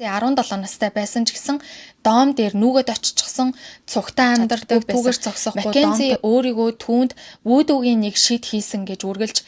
17 настай байсан ч гэсэн доом дээр нүгэд оччихсон цугтаа амьдардаг түүгээр зогсохгүй Маккензи өөрийгөө түүнд вүүдүүгийн нэг шид хийсэн гэж үргэлж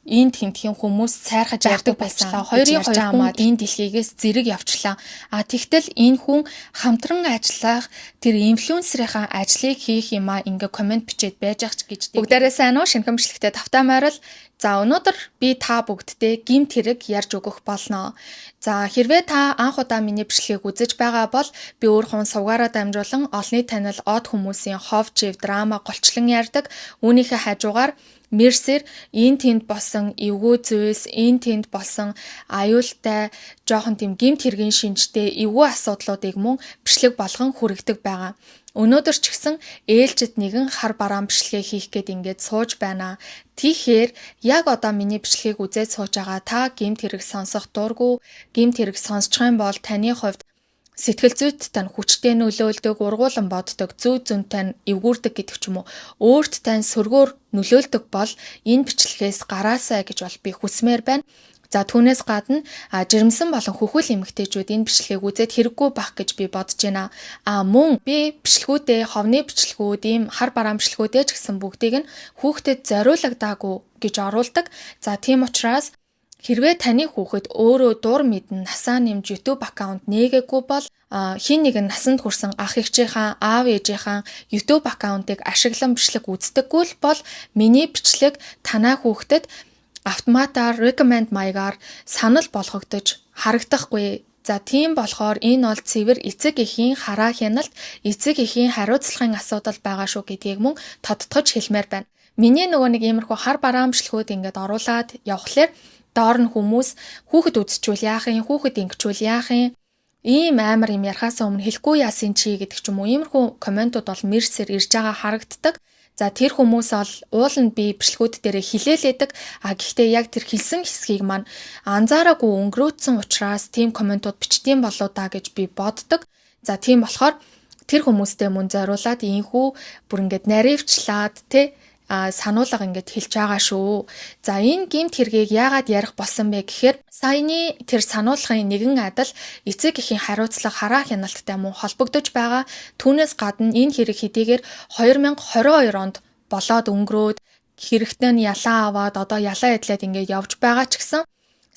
энд тентхийн хүмүүс сайрхаж явдаг байсан. Хоёрын хоёр хүн энэ дэлхийгээс зэрэг явчлаа. Тэгтэл энэ хүн хамтран ажиллах тэр инфлюенсерийнхаа ажлыг хийх юм ингээ комент бичээд байж ах ч гэж. Бүгдээрээ сайн уу? Шинхэмжлэгтэй тавтай морил. За өнөөдөр би та бүгдтэй гэмт хэрэг ярьж өгөх болно. За хэрвээ та анх удаа миний бичлэгийг үзэж байгаа бол би өөрхөн сувгаараа дамжуулан олонний танил од хүмүүсийн хов жив драма голчлон ярьдаг. Үүнийхээ хажуугаар Мерсер энэ тэнд болсон эвгүй зүйлс, энэ тэнд болсон аюултай жоохон тийм гэмт хэргийн шинжтэй эвгүй асуудлуудыг мөн бичлэг болгон хүргэдэг байгаа. Өнөөдөр ч гэсэн ээлжид нэгэн хар бараан бичлэгээ хийх гээд ингээд сууж байна. Тэгэхээр яг одоо миний бичлэгийг үзээд сууж байгаа та гэмт хэрэг сонсох дурггүй, гэмт хэрэг сонсчих юм бол таны хувьд сэтгэл зүйд тань хүчтэй нөлөөлдөг, ургуулan боддог, зүй зүүн тань эвгүрдэг гэдэг ч юм уу. Өөрт тань сөргөөр нөлөөлдөг бол энэ бичлэгээс гараасай гэж бол би хүсмээр байна. За түүнээс гадна жирэмсэн болон хөхөл эмэгтэйчүүд энэ бичлэгийг үзээд хэрэггүй бах гэж би бодож байна. Мөн би бичлэгүүдээ, ховны бичлэгүүд, ийм хар бараан бичлэгүүдээ ч гэсэн бүгдийг нь хүүхдэд зориулагдаагүй гэж оруулдаг. За тийм учраас хэрвээ таны хүүхэд өөрөө дур мэдэн насаа нэмж YouTube аккаунт нээгээгүй бол хин нэгэн насанд хүрсэн ах эгчийнхаа, аав ээжийнхаа YouTube аккаунтыг ашиглан бичлэг үздэггүй бол миний бичлэг танай хүүхдэд автоматар recommend маягаар санал болгогдож харагдахгүй. За тийм болохоор энэ бол цэвэр эцэг эхийн хараа хяналт, эцэг эхийн хариуцлагын асуудал байгаа шүү гэдгийг мөн тодтогч хэлмээр байна. Миний нөгөө нэг иймэрхүү хар бараан бичлэгүүд ингээд оруулаад явхлаар доор нь хүмүүс хүүхэд үзчихвэл яах юм, хүүхэд ингэчвэл яах юм, ийм амар юм ярахаас өмнө хэлэхгүй яасын чи гэдэг ч юм уу иймэрхүү комментууд бол Мерсер ирж байгаа харагддаг. За тэр хүмүүс бол уул нь би бичлэгүүд дээрээ хилээлээдэг. Гэхдээ яг тэр хэлсэн хэсгийг маань анзаараагүй өнгөрөөцсөн учраас тийм комментууд бичдэм болоо да гэж би боддог. За тийм болохоор тэр хүмүүстэй мөн зориулаад ийхүү бүр ингээд наривчлаад сануулга ингээд хэлж байгаа шүү. За энэ гэмт хэргийг яагаад ярих болсон бэ гэхээр саяны тэр сануулгын нэгэн адил эцэг эхийн хариуцлага хараа хяналттай мөн холбогдож байгаа. Түүнээс гадна энэ хэрэг хэдийгээр 2022 онд болоод өнгөрөөд хэрэгтэн ялаа аваад одоо ялаа эдлээд ингээд явж байгаа ч гэсэн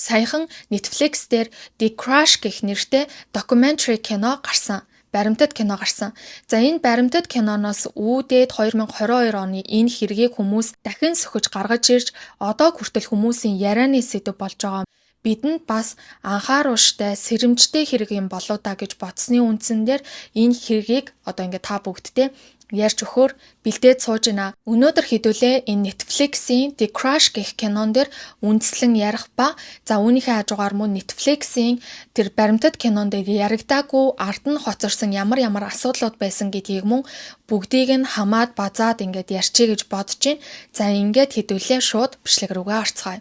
саяхан Netflix дээр The Crash гэх нэртэй documentary кино гарсан. Баримтат кино гарсан. За энэ баримтат киноноос үүдээд 2022 оны энэ хэргийг хүмүүс дахин сөхөж гаргаж ирж одоо хүртэл хүмүүсийн ярианы сэдэв болж байгаа. Бидэнд бас анхааруулжтай, сэрэмжтэй хэрэг юм болоо да гэж бодсны үндсэн дээр энэ хэргийг одоо ингээд та бүгдтэй ярьж өгөхөөр бэлдээд сууж байна. Өнөөдөр хэдүүлээ энэ Netflix-ийн The Crash гэх кинон дээр үндэслэн ярих ба за үүнийхээ хажуугаар мөн Netflix-ийн тэр баримтат кинон дээр яригдаагүй ард нь хоцорсон ямар асуудлууд байсан гэдгийг мөн бүгдийг нь хамаад базаад ингээд ярьчээ гэж бодож байна. За ингээд хэдүүлээ шууд бичлэг рүүгээ орцгоё.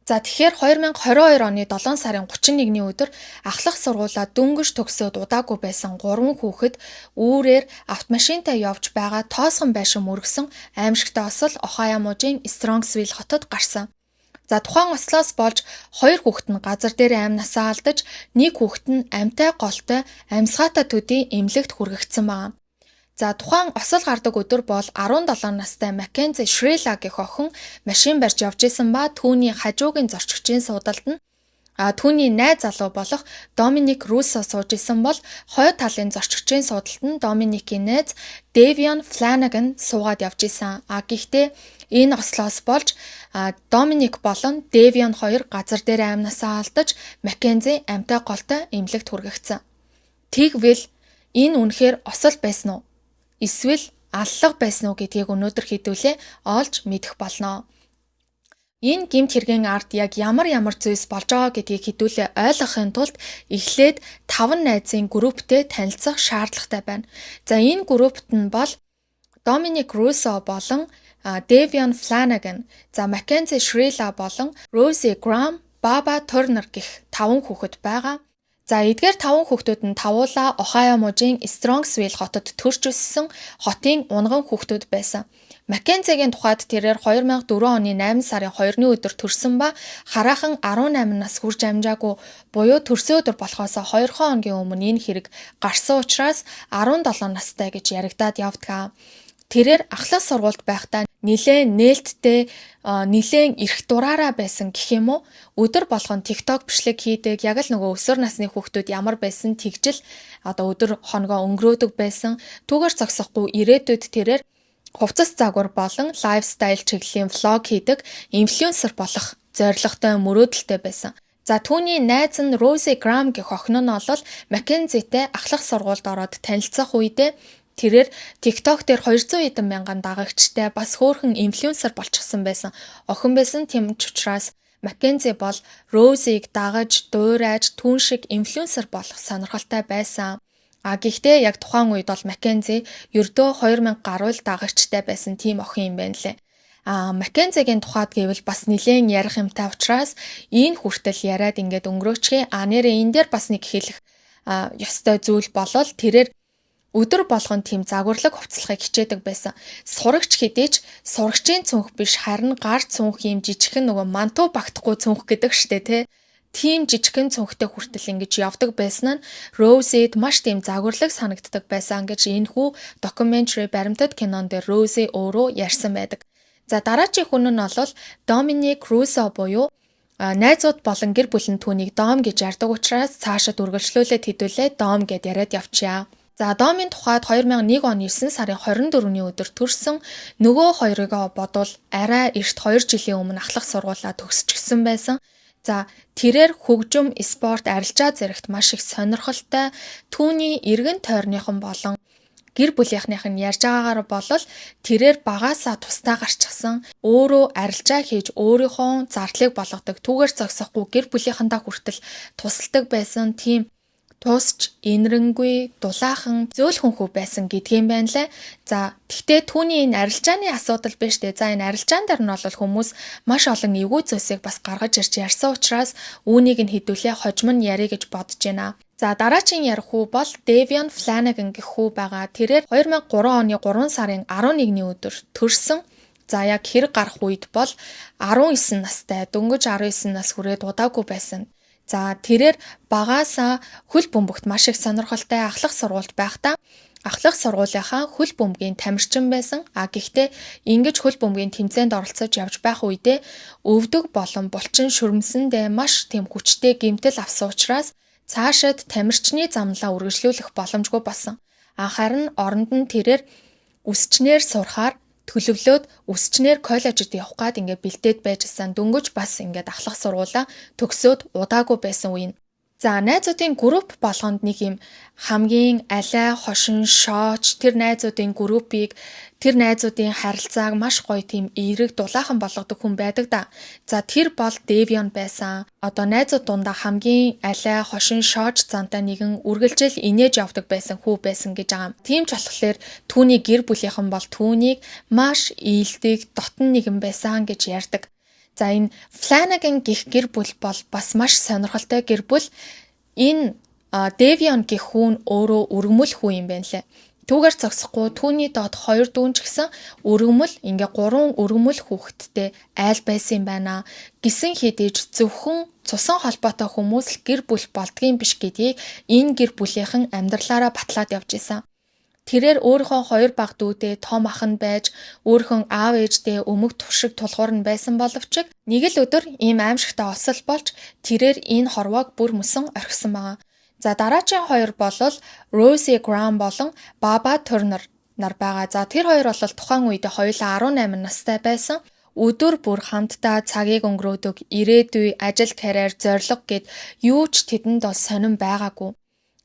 За тэгэхээр 2022 оны 7 сарын 31-ний өдөр ахлах сургуулаа дөнгөж төгсөөд удаагүй байсан 3 хүүхэд үүрээр автомашинтай явж байгаа тоосгон байшин мөргсөн аимшигтай осол Ohio мужийн Strongsville хотод гарсан. За тухайн ослоос болж 2 хүүхэд нь газар дээр амьнасаа алдаж, 1 хүүхэд нь амьтай голтой амьсгаатай төдий эмнэлэгт хүргэгдсэн байна. За тухайн осол гардаг өдөр бол 17 настай Маккензи Шрила гэх охин машин барьж явж исэн ба түүний хажуугийн зорчигчийн суудалд нь түүний найз залуу болох Доминик Руссо сууж исэн бол хойд талын зорчигчийн суудалд нь Доминикийн найз Дэвион Фланаган суугаад явж исэн. Гэхдээ энэ ослоос болж Доминик болон Дэвион хоёр газар дээр амьнасаа алдаж Маккензи амьтай голтой эмнэлэгт хүргэгдсэн. Тэгвэл энэ үнэхээр осол байсан уу? Эсвэл аллах байсан уу гэдгийг өнөөдөр хэдүүлээ олж мэдэх болно. Энэ гэмт хэргийн ард яг ямар зүйлс болж байгаа гэдгийг хэдүүлээ ойлгохын тулд эхлээд 5 найзын групптэй танилцах шаардлагатай байна. За энэ группт нь бол Доминик Руссо болон Дэвион Фланаган, за Маккензи Шрила болон Рози Грам, Баба Турнер гэх 5 хүүхэд байгаа. За эдгээр 5 хүүхдүүд нь тавуулаа Ohio мужийн Strongsville хотод төрж өссөн хотын унган хүүхдүүд байсан. Маккензигийн тухайд тэрээр 2004 оны 8 сарын 2-ны өдөр төрсөн ба хараахан 18 нас хүрч амжаагүй буюу төрсөн өдөр болохоос 2 хоногийн өмнө энэ хэрэг гарсан учраас 17 настай гэж яригадаад явдаг. Тэрээр ахлах сургуульд байхдаа нэлээд нээлттэй нэлээд эрх дураараа байсан гэх юм уу. Өдөр болгон TikTok бичлэг хийдэг. Яг л нөгөө өсвөр насны хүүхдүүд ямар байсан тэгжил өдөр хоногоо өнгөрөөдөг байсан. Түүгээр зогсохгүй ирээдүйд тэрээр хувцас загвар болон лайфстайл чиглэлийн влог хийдэг инфлюенсер болох зорилготой мөрөөдөлтэй байсан. За түүний найз нь Rosie Graham гэх охин нь бол Маккензитэй ахлах сургуульд ороод танилцах үедээ тэрээр TikTok дээр 200 хэдэн мянган дагагчтай бас хөөрхөн инфлюенсер болчихсон байсан. Охин байсан тийм ч учраас Маккензи бол Розиг дагаж, дуурайж, түүн шиг инфлюенсер болох сонирхолтой байсан. Гэхдээ яг тухайн үед бол Маккензи ердөө 2000 гаруй дагагчтай байсан тийм охин юм байна лээ. Маккензигийн тухайд гэвэл бас нэлээд ярих юмтай учраас энэ хүртэл яриад ингээд өнгөрөөчихье. Нэрээ энэ дээр бас нэг хэлэх ёстой зүйл болол тэрээр өдөр болгон тийм загварлаг хувцлахыг хичээдэг байсан. Сурагч хэдийч сурагчийн цүнх биш харин гар цүнх юм жижигхэн нөгөө мантуу багтахгүй цүнх гэдэг штэ тий. Тийм жижигхэн цүнхтэй хүртэл ингэж явдаг байсан нь Розид маш тийм загварлаг санагддаг байсан гэж энэхүү докюментари баримтат кинон дээр Рози өөрөө ярьсан байдаг. За дараагийн хүн нь бол Доминик Руссо буюу найзууд болон гэр бүл нь түүнийг Дом гэж ярьдаг учраас цаашаа үргэлжлүүлээд хэдүүлээ Дом гэд яриад явчихъя. За Домын тухайд 2001 оны 9 сарын 24-ний өдөр төрсөн нөгөө хоёрыгоо бодвол арай эрт 2 жилийн өмнө ахлах сургуулаа төгсчихсөн байсан. За тэрээр хөгжим, спорт, арилжаа зэрэгт маш их сонирхолтой түүний эргэн тойрныхан болон гэр бүлийнхнийх нь ярьж байгаагаар болол тэрээр багаасаа тусдаа гарчихсан өөрөө арилжаа хийж өөрийнхөө зардлыг болгодог түүгээр зогсохгүй гэр бүлийнхандаа хүртэл тусалдаг байсан тийм тусч инрэнгүй дулаахан зөөлхөн хүү байсан гэдгийм байна лээ. За тэгтээ түүний энэ арилжааны асуудал биш дээ. За энэ арилжаан дээр нь бол хүмүүс маш олон эвгүй зүйлсийг бас гаргаж ирж ярьсан учраас үүнийг нь хэдүүлээ хожим нь ярих гэж бодож байна. За дараагийн ярих хүү бол Devion Flanagan гэх хүү байгаа. Тэрээр 2003 оны 3 сарын 11-ний өдөр төрсөн. За яг хэрэг гарах үед бол 19 настай, дөнгөж 19 нас хүрээд удаагүй байсан. За тэрээр багаасаа хөл бөмбөгт маш их сонирхолтой ахлах сургуульд байхдаа ахлах сургуулийнхаа хөл бөмбөгийн тамирчин байсан. Гэхдээ ингэж хөл бөмбөгийн тэмцээнд оролцож явж байх үедээ өвдөг болон булчин шүрмсэндээ маш тийм хүчтэй гэмтэл авсан учраас цаашид тамирчны замлаа үргэлжлүүлэх боломжгүй болсон. Харин оронд нь тэрээр үсчнээр сурахаар төлөвлөөд үсчнээр коллежид явах гад ингээд бэлдээд байжсан дөнгөж бас ингээд ахлах сургуулаа төгсөөд удаагүй байсан үе. За найзуудын групп болгонд нэг юм хамгийн алай хошин шооч тэр найзуудын группийг тэр найзуудын харилцааг маш гоё тийм эерэг дулаахан болгодог хүн байдаг да. За тэр бол Devion байсан. Одоо найзууд дундаа хамгийн алай хошин шооч зантай нэгэн үргэлжил инээж явдаг байсан хүү байсан гэж байгаа. Тийм ч болохоор түүний гэр бүлийнхэн бол түүнийг маш ийдэг дотн нэгэн байсан гэж ярьдаг. За энэ Flanagan гэх гэр бүл бол бас маш сонирхолтой гэр бүл. Энэ Devion гэх хүн өөрөө өргөмөл хүн юм байна лээ. Түүгээр зогсохгүй түүний доод 2 дүүн ч гэсэн өргөмөл ингээ 3 өргөмөл хүүхэдтэй айл байсан юм байна. Гисэн хэдийж зөвхөн цусан холбоотой хүмүүс л гэр бүл болдгийн биш гэдгийг энэ гэр бүлийнхэн амьдралаараа батлаад явж исэн. Тэрээр өөрийнхөө 2 баг дүүтэй том ах нь байж, өөрийнхөө аав ээжтэй өмг туршиг тулгуур нь байсан боловч нэг л өдөр ийм аимшигтай осол болж тэрээр энэ хорвоог бүр мөсөн орхисон байгаа. За дараагийн хоёр болол Rosie Graham болон Baba Turner нар байгаа. За тэр хоёр бол тухайн үедээ хоёулаа 18 настай байсан. Өдөр бүр хамтдаа цагийг өнгөрөөдөг, ирээдүй, ажил, карьер, зорилго гэд юу ч тэдэнд бол сонирн байгаагүй.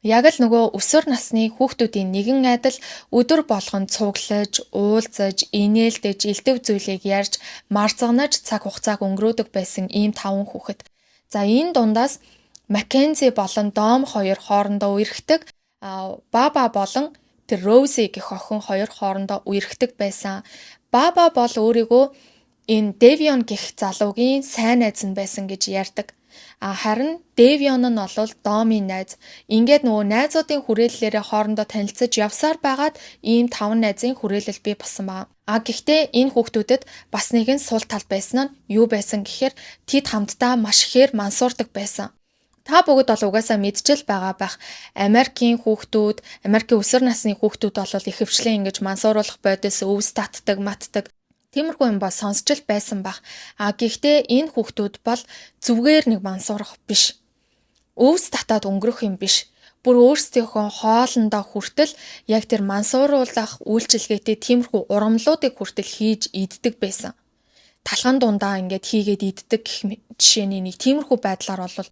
Яг л нөгөө өсвөр насны хүүхдүүдийн нэгэн айдал өдөр болгон цуглаж, уулзаж, инээлдэж, элдв зүйлийг ярьж, марцганаж цаг хугацааг өнгөрөөдөг байсан ийм 5 хүүхэд. За энэ дундаас Маккензи болон Дом хоёр хоорондоо үерхдэг, Баба болон тэр Рози гэх охин хоёр хоорондоо үерхдэг байсан. Баба бол өөрийгөө энэ Devion гэх залуугийн сайн найз нь байсан гэж ярьдаг. Харин Devion нь бол Домын найз. Ингээд нөгөө найзуудын хүрээллээрээ хоорондоо танилцаж явсаар байгаад ийм 5 найзын хүрээлэл бий болсон байна. Гэхдээ энэ хүүхдүүдэд бас нэгэн сул тал байсан нь юу байсан гэхээр тэд хамтдаа маш ихээр мансуурдаг байсан. Та бүгд бол угаасаа мэдчил байгаа байх. Америкийн өсвөр насны хүүхдүүд бол ихэвчлэн ингэж мансууруулах бодис өвс татдаг, матдаг тиймэрхүү юм бол сонсч байсан байх. Гэхдээ энэ хүүхдүүд бол зүгээр нэг мансуурах биш. Өвс татаад өнгөрөх юм биш. Бүр өөрсдийнхөө хоолндоо хүртэл яг тэр мансууруулах үйлчилгээтэй тиймэрхүү урамлуудыг хүртэл хийж иддэг байсан. Талхан дундаа ингээд хийгээд иддэг гэх жишээний нэг тиймэрхүү байдлаар бол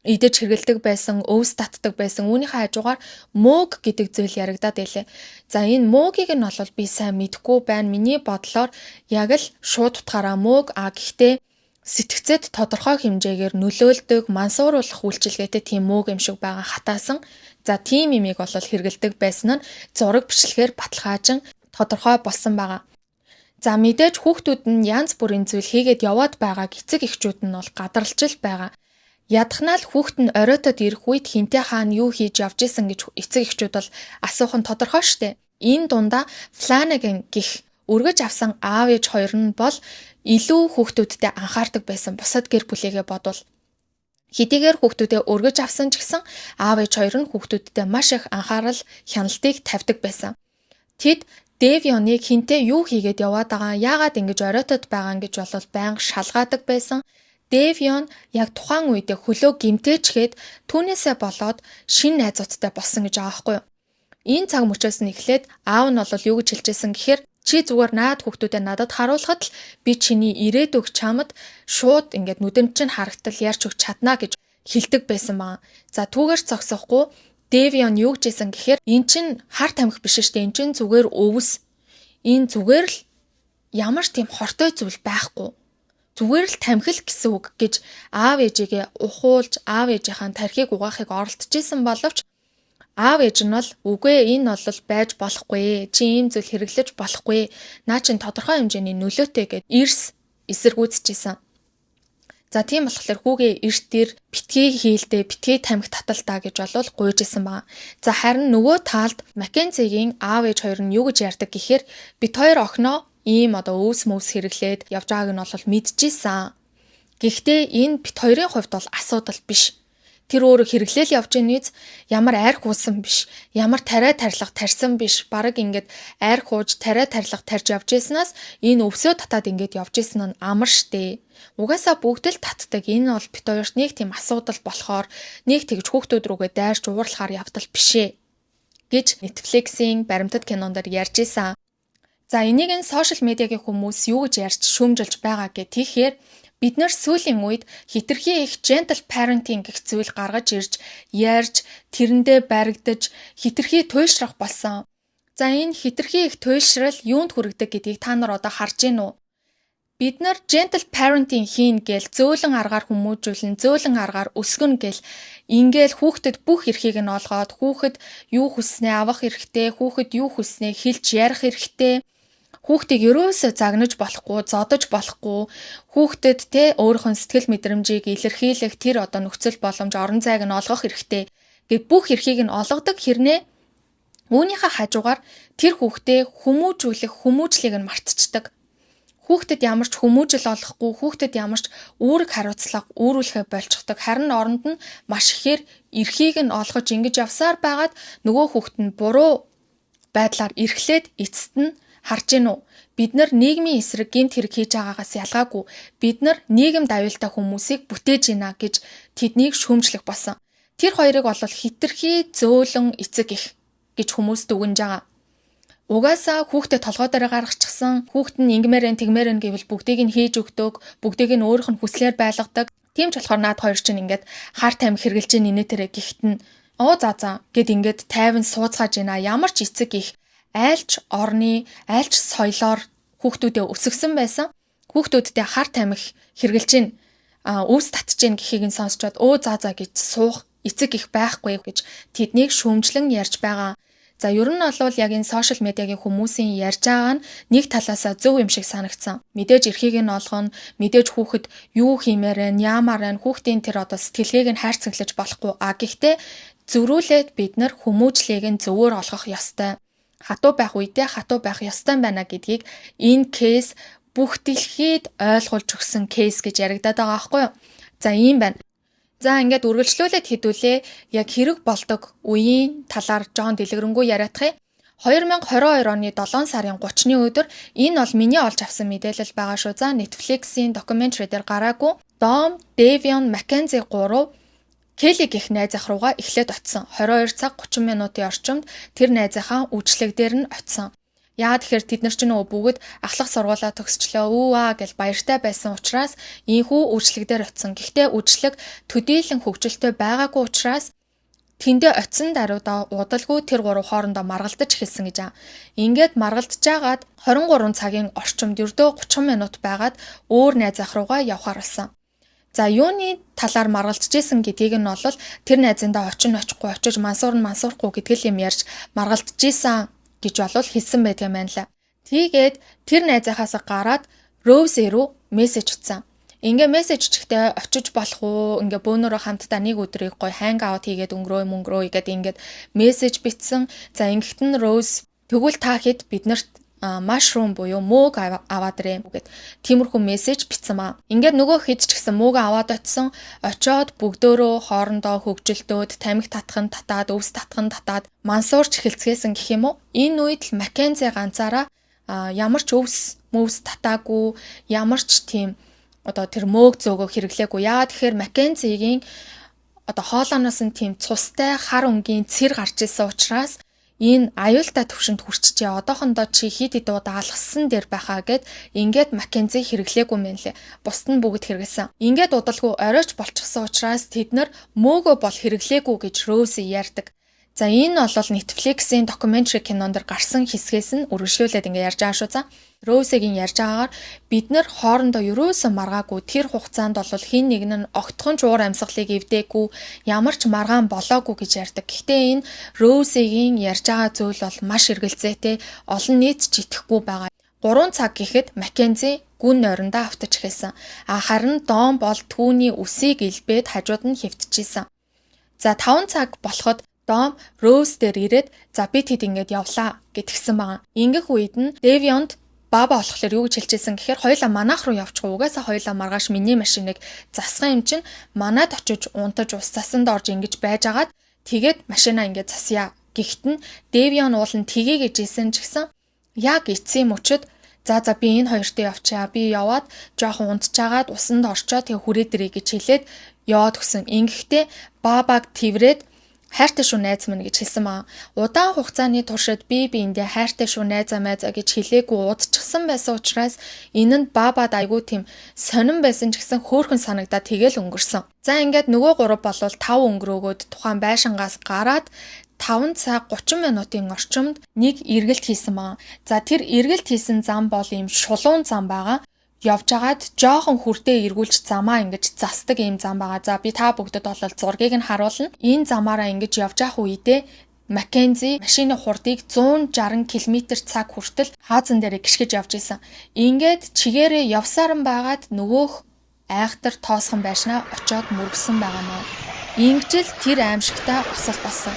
идэж хэргэлдэг байсан, өвс татдаг байсан. Үүнийхээ хажуугаар мөөг гэдэг зүйл яригадаад байлээ. За энэ мөөгийг нь бол би сайн мэдэхгүй байна. Миний бодлоор яг л шууд утгаараа мөөг гэхдээ сэтгцэд тодорхой хэмжээгээр нөлөөлдөг, мансууруулах үйлчилгээтэй тийм мөөг юм шиг байгаа хатаасан. За тийм имийг бол хэргэлдэг байсан нь зураг бичлэгээр баталгаажин тодорхой болсон байгаа. За мэдээж хүүхдүүд нь янз бүрийн зүйл хийгээд яваад байгааг эцэг эхчүүд нь бол гадарлаж л байгаа. Ядахнаа л хүүхэд нь оройтод ирэх үед хинтээ хаана юу хийж явж исэн гэж эцэг эхчүүд бол асуух нь тодорхой штэ. Энэ дундаа Flanagan гэх өргөж авсан аав ээж хоёр нь бол илүү хүүхдүүдтэй анхаардаг байсан бусад гэр бүлээгээ бодвол. Хэдийгээр хүүхдүүдээ өргөж авсан ч гэсэн аав ээж хоёр нь хүүхдүүдтэй маш их анхаарал хяналтыг тавьдаг байсан. Тэд Дэвионыг хинтээ юу хийгээд яваад байгаа, яагаад ингэж оройтод байгаа гэж бол байнга шалгаадаг байсан. Дэвион яг тухайн үедээ хөлөө гимтээчгээд түүнээсээ болоод шин найзуудтай болсон гэж байгаа байхгүй юу. Энэ цаг мөчөөс нь эхлээд аав нь бол юу гэж хэлжсэн гэхээр чи зүгээр наад хүүхдүүдэд надад харуулхад л би чиний ирээдүг чамд шууд ингээд нүдэнд чинь харагтал ярьж өгч чадна гэж хэлдэг байсан баа. За түүгээр зогсохгүй Дэвион юу гэжсэн гэхээр эн чинь хар тамхи биш шүү дээ. Эн чинь зүгээр өвс. Энэ зүгээр л ямар ч тийм хортой зүйл байхгүй. Зүгээр л тамхил гэсэн үг гэж аав ээжигээ ухуулж аав ээжийнхаа тархийг угаахыг оролдожсэн боловч аав ээж нь бол үгүй энэ бол байж болохгүй. Чи ийм зүйл хэрэглэж болохгүй. Наа чин тодорхой хэмжээний нөлөөтэй гэд эсэргүүцчихсэн. За тийм болохоор хүүгээ эрт дээр битгий хийлдэ, битгий тамхи таталтаа гэж бол гуйжсэн байна. За харин нөгөө талд Маккензигийн аав ээж хоёр нь юу гэж ярьдаг гэхээр бит хоёр охиноо ийм өвс мөвс хэрэглээд явж байгааг нь бол мэдчихсэн. Гэхдээ энэ бит хоёрын хувьд бол асуудал биш. Тэр өөрөө хэрэглээл явж байгаа нийц ямар айр хуусан биш, ямар тариа тарилга тарьсан биш. Бараг ингээд айр хууж тариа тарилга тарьж явж байснаас энэ өвсөө татаад ингээд явж байсан нь амар штэ. Угаасаа бүгд л татдаг. Энэ бол бит хоёрт нэг тийм асуудал болохоор нэг тэгж хүүхдүүд рүүгээ дайрч уурлахаар явдал бишээ гэж Netflix-ийн баримтат кинондор ярьж исэн. За энийг нь сошиал медиагийн хүмүүс юу гэж ярьж шүүмжилж байгаа гэхээр бид нар сүүлийн үед хитрхи их gentle parenting гэх зүйл гаргаж ирж ярьж тэрэндээ баригдаж хитрхи туйшрах болсон. За энэ хитрхи их туйшрал юунд хүргэдэг гэдгийг та нар одоо харж байна уу? Бид нар gentle parenting хийн гээл зөөлөн аргаар хүмүүжүүлэн зөөлөн аргаар өсгөн гээл ингээл хүүхдэд бүх эрхийг нь олгоод хүүхэд юу хүснээ авах эрхтэй, хүүхэд юу хүснээ хэлж ярих эрхтэй. Хүүхдийг ерөөсөө загнаж болохгүй, зодож болохгүй, хүүхдэд өөрийнхөө сэтгэл мэдрэмжийг илэрхийлэх тэр нөхцөл боломж, орон зайг нь олгох хэрэгтэй. Гэвь бүх эрхийг нь олгодог хэрнээ үүнийхээ хажуугаар тэр хүүхдээ хүмүүжлийг нь мартчихдаг. Хүүхдэд ямар ч хүмүүжил олохгүй, хүүхдэд ямар ч үүрэг хариуцлага үүрүүлэхэ болчихдог. Харин оронд нь маш ихээр эрхийг нь олгож ингэж явсаар байгаад нөгөө хүүхд нь буруу байдлаар эрхлээд эцэст нь харж гин үү? Бид нар нийгмийн эсрэг гэмт хэрэг хийж байгаагаас ялгаагүй бид нар нийгэмд аюултай хүмүүсийг бүтээж гинэ гэж тэднийг шүүмжлэх болсон. Тэр хоёрыг бол хитрхи зөөлөн эцэг их гэж хүмүүс дүгнж байгаа. Угаасаа хүүхдэд толгой дээр гаргачихсан, хүүхд нь ингэмээрэн тэгмээрэн гэвэл бүгдийг нь хийж өгдөг, бүгдийг нь өөрийнх нь хүслээр байлгадаг. Тийм ч болохоор наад хоёр чинь ингээд хар тамхи хэрглэж инээ тэрэ гихт нь за гэд ингээд тайван сууцгааж гинэ. Ямар ч эцэг их айлч орны, айлч соёлоор хүүхдүүдээ өсгсөн байсан. Хүүхдүүдтэй хар тамхи хэрглэж гин, өвс татж гин гэхийг нь сонсчоод за гэж суух эцэг их байхгүй гэж тэднийг шүүмжлэн ярьж байгаа. За ер нь бол яг энэ сошиал медиагийн хүмүүсийн ярьж байгаа нь нэг талаасаа зөв юм шиг санагдсан. Мэдээж эрхийг нь олгоно, мэдээж хүүхэд юу хиймээр вэ, яамаар вэ, хүүхдийн тэр сэтгэлгээг нь хайрцаглаж болохгүй. Гэхдээ зөрүүлээд бид нар хүмүүжлийг нь зөвөр олгох ёстой. хатуу байх үедээ хатуу байх ёстой байна гэдгийг энэ кейс бүх дэлхийд ойлгуулж өгсөн кейс гэж яригадаад байгаа байхгүй юу? За ийм байна. За ингээд үргэлжлүүлээд хэдүүлээ яг хэрэг болдог үеийн талаар жоон дэлгэрэнгүй яриадах юм. 2022 оны 7 сарын 30-ны өдөр энэ бол миний олж авсан мэдээлэл байгаа шүү. За Netflix-ийн докюментари дээр гараагүй Дом, Дэвион, Маккензи 3 Келли гэх найзах руугаа эхлээд очсон. 22 цаг 30 минутын орчимд тэр найзынхаа үйлчлэг дээр нь очсон. Яагаад тэгэхээр тэд нар ч нөгөө бүгд ахлах сургуулаа төгсчлөө гэж баяртай байсан учраас ийхүү үйлчлэг дээр очсон. Гэхдээ үйлчлэг төдийлөн хөгжилтэй байгаагүй учраас тэндээ очисон даруйдаа удалгүй тэр гурав хоорондоо маргалдаж эхэлсэн гэж аа. Ингээд маргалдаж агаад 23 цагийн орчимд ердөө 30 минут байгаад өөр найзах руугаа явхаар болсон. За юуны талаар маргалдаж исэн гэдгийг нь бол тэр найзандаа очихгүй очиж мансуурахгүй гэдэг л юм ярьж маргалдаж исэн гэж болов хэлсэн байдаг юм байна лээ. Тэгээд тэр найзахаас гараад Роузи руу мессеж утсан. Ингээ мессеж өчгтээ очиж болох уу? Ингээ бөөнөрөө хамтдаа нэг өдрийг гой ханг аут хийгээд өнгөрөө гэдэг ингээд мессеж битсэн. За ингэхт нь Роуз тэгвэл та хэд биднэрт mushroom буюу мөөг аваад ирээ гэд тиймэрхүү мессеж бичсэн маа. Ингээд нөгөө хэд ч гэсэн мөөг аваад очисон. Очоод бүгдөө хоорондоо хөгжилтөөд тамхи татхан татаад өвс татхан татаад мансуурч эхэлцгээсэн гэх юм уу? Энэ үед л Маккензи ганцаараа ямар ч өвс татаагүй, ямар ч тийм тэр мөөг зөөгөө хэрэглээгүй. Яагаад тэгэхээр Маккензигийн хоолооноос нь тийм цустай хар өнгийн цэр гарч ирсэн учраас энэ аюултай төвшөнд хүрчжээ. Одоохондоо чи хид удаа алгассан дээр байхаа гэд ингээд Маккензи хэрэглээгүй мэн лээ. Бусд нь бүгд хэрэглэсэн. Ингээд удалгүй оройч болчихсон учраас тэд нар мөөгөө бол хэрэглээгүй гэж Роузи ярьдаг. За энэ бол Netflix-ийн докюментари кинонд гарсан хэсгээс нь үргэлжлүүлээд ингээд ярьж байгаа шүү. За Роузигийн ярьж байгаагаар бид нар хоорондоо ерөөсөн маргаагүй тэр хугацаанд бол хин нэг нь огтхон ч уур амьсгалыг эвдээгүй ямар ч маргаан болоогүй гэж ярьдаг. Гэхдээ энэ Роузигийн ярьж байгаа зүйл бол маш эргэлзээтэй, олон нийт ч итгэхгүй байгаа. 3 цаг гэхэд Маккензи гүн нойрондоо автаж эхэлсэн. Харин Дом бол түүний үсийг илбээд хажууд нь хэвтчихсэн. За 5 цаг болоход Дом Роуз дээр ирээд за би тэд ингээд явлаа гэтгсэн байгаа. Ингэх үед нь Дэвионд баба болохоор юу гэж хэлчихсэн гэхээр хоёлаа манайх руу явчихгүй. Угаасаа хоёлаа маргааш миний машиныг зассан юм чинь манад очиж унтаж ус засанд орж ингэж байжгаад тэгээд машинаа ингээд засъя. Гэхдээ Дэвион уулын тгий гэж хэлсэн ч гэсэн яг эцсийн мөчөд за би энэ хоёртой явчаа. Би яваад жоохон унтчихагаад усанд орчоо тэг хүрээ дэрэй гэж хэлээд яваад өгсөн. Ингэхдээ бабаг тврээд хайртай шүү найз минь гэж хэлсэн маа. Удаан хугацааны туршид би биэндээ хайртай шүү найзаа гэж хэлээгүй удчихсан байсан учраас энэ нь бабад айгүй тийм сонирн байсан ч гэсэн хөөрхөн санагдаад тэгэл өнгөрсөн. За ингээд нөгөө 3 болвол 5 өнгөрөөгөөд тухайн байшингаас гараад 5 цаг 30 минутын орчимд нэг эргэлт хийсэн маа. За тэр эргэлт хийсэн зам бол ийм шулуун зам байгаа. Явжгаад жоохон хүртээ эргүүлж замаа ингэж засдаг юм зам байгаа. За би та бүгдэд бол зургийг нь харуулна. Энэ замаараа ингэж явж явах үедээ Маккензи машины хурдыг 160 км/цаг хүртэл хаазан дээр гიშгэж явж исэн. Ингээд чигээрээ явсаран байгаад нөгөөх айхтар тоосхон байшнаа очоод мөргсөн байгаа нөө. Ингэжл тэр аимшигтай усалт болсон.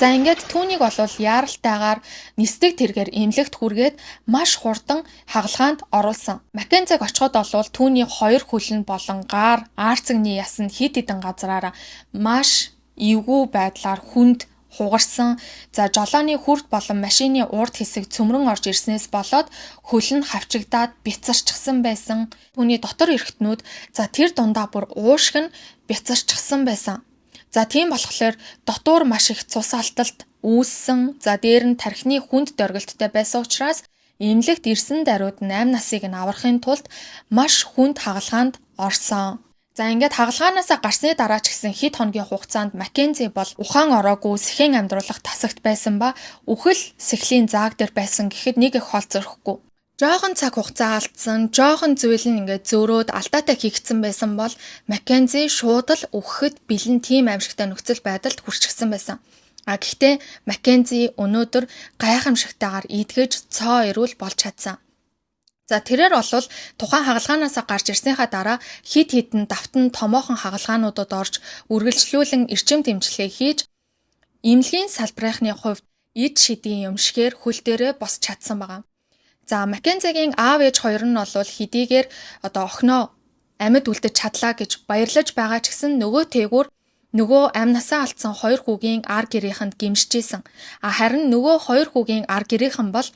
За ингээд түүнийг бол яаралтайгаар нисдэг тэргээр эмнэлэгт хүргээд маш хурдан хагалгаанд оруулсан. Маккензиг очиход бол түүний 2 хөлн болон гар, арцагны ясанд хид хідэн газраараа маш эвгүй байдлаар хүнд хугарсан. За жолооны хүрд болон машины урд хэсэг цөмрөн орж ирснээс болоод хөл нь хавчигдаад бяцарчсан байсан. Түүний дотор эргэтнүүд за тэр дундаа бүр уушиг нь бяцарчсан байсан. За тийм болохоор дотор маш их цус алталт үүссэн. За дээр нь тархины хүнд дөргөлттэй байсан учраас эмнэлэгт ирсэн даруйд 8 насыг нь аврахын тулд маш хүнд хагалгаанд орсон. За ингээд хагалгаанаас гарсны дараа ч гэсэн хэд хоногийн хугацаанд Маккензи бол ухаан ороогүй сэхэн амьдруулах тасагт байсан ба үхэл сэхлийн зааг дээр байсан гэхэд нэг их хол зөрөхгүй. Жохон цаг хугацаа алдсан, жохон зүйл нь ингээд зөөрөөд алдаатай хийгдсэн байсан бол Маккензи шууд л үхэхэд бэлэн тийм аимшигтай нөхцөл байдалд хүрчихсэн байсан. Гэхдээ Маккензи өнөөдөр гайхамшигтайгаар идгэж цоо ирүүл болж чадсан. За тэрээр бол тухайн хагалгаанаас гарч ирснийхаа дараа хид хідэн давтан томоохон хагалгаануудад орж үргэлжлүүлэн эрчим дэмжлэгээ хийж эмнэлгийн салбарынхны хувьд ид шидийн юмшгээр хөл дээрээ босч чадсан байгаа. За Маккензигийн аав ээж хоёр нь бол хэдийгээр одоо охиноо амьд үлдэж чадлаа гэж баярлаж байгаа ч гэсэн нөгөө тээгүүр нөгөө амнасаа алдсан хоёр хүүгийн ар гэрийнхэнд гимшижсэн. Харин нөгөө хоёр хүүгийн ар гэрийнхэн бол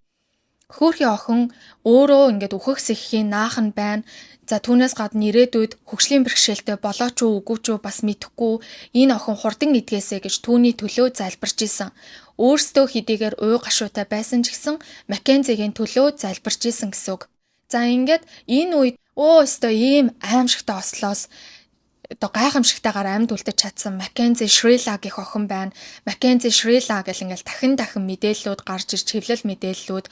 хөөхий охин өөрөө ингээд үхэх сэххийн наахан байна. За түүнээс гадна ирээдүйд хөгжлийн бэрхшээлтэй болооч уу үгүй ч бас мэдэхгүй энэ охин хурдан идгээсэ гэж түүний төлөө залбирч исэн. Өөрсдөө хэдийгээр уй гашуутай байсан ч гэсэн Маккензигийн төлөө залбирч исэн гэсэн үг. За ингээд энэ үед өстө ийм аимшигтай ослоос одоо гайхамшигтайгаар амьд үлдэж чадсан Маккензи Шрила гэх охин байна. Маккензи Шрила гэл ингээл дахин мэдээллүүд гарч ирж хэвлэл мэдээллүүд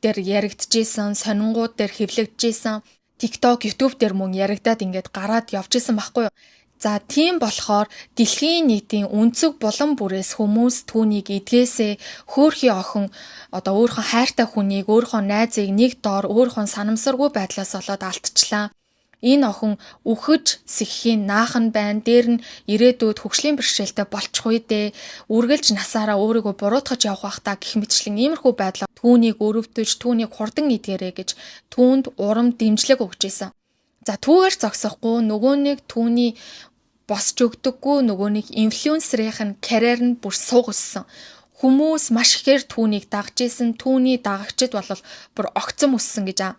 дээр яригдчихсэн, сонингууд дээр хэвлэгдчихсэн, TikTok, YouTube дээр мөн яригдаад ингээд гараад явж исэн байхгүй юу? За тийм болохоор дэлхийн нийтийн өнцөг булан бүрээс хүмүүс түүнийг эдгээсээ хөөхий охин одоо өөрийнхөө хайртай хүнийг, өөрийнхөө найзыг нэг доор өөрийнхөө санамсаргүй байдлаас болоод алдчихлаа. Энэ охин үхэж сэххийн наахан байна. Дээр нь ирээдүйд хөгжлийн бэрхшээлтэй болчих үедээ үргэлж насаараа өөрийгөө буруутгаж явах байхдаа гэх мэтчлэн иймэрхүү байдлаар түүнийг өрөвдөж, түүнийг хурдан идгээрэй гэж түүнд урам дэмжлэг өгч исэн. За түүгээр зогсохгүй нөгөө нэг түүний босч өгдөггүй нөгөө нэг инфлюенсерийн карьер нь бүр суугссан. Хүмүүс маш ихээр түүнийг дагж исэн, түүний дагагчид бол бүр огцом өссөн гэж аа.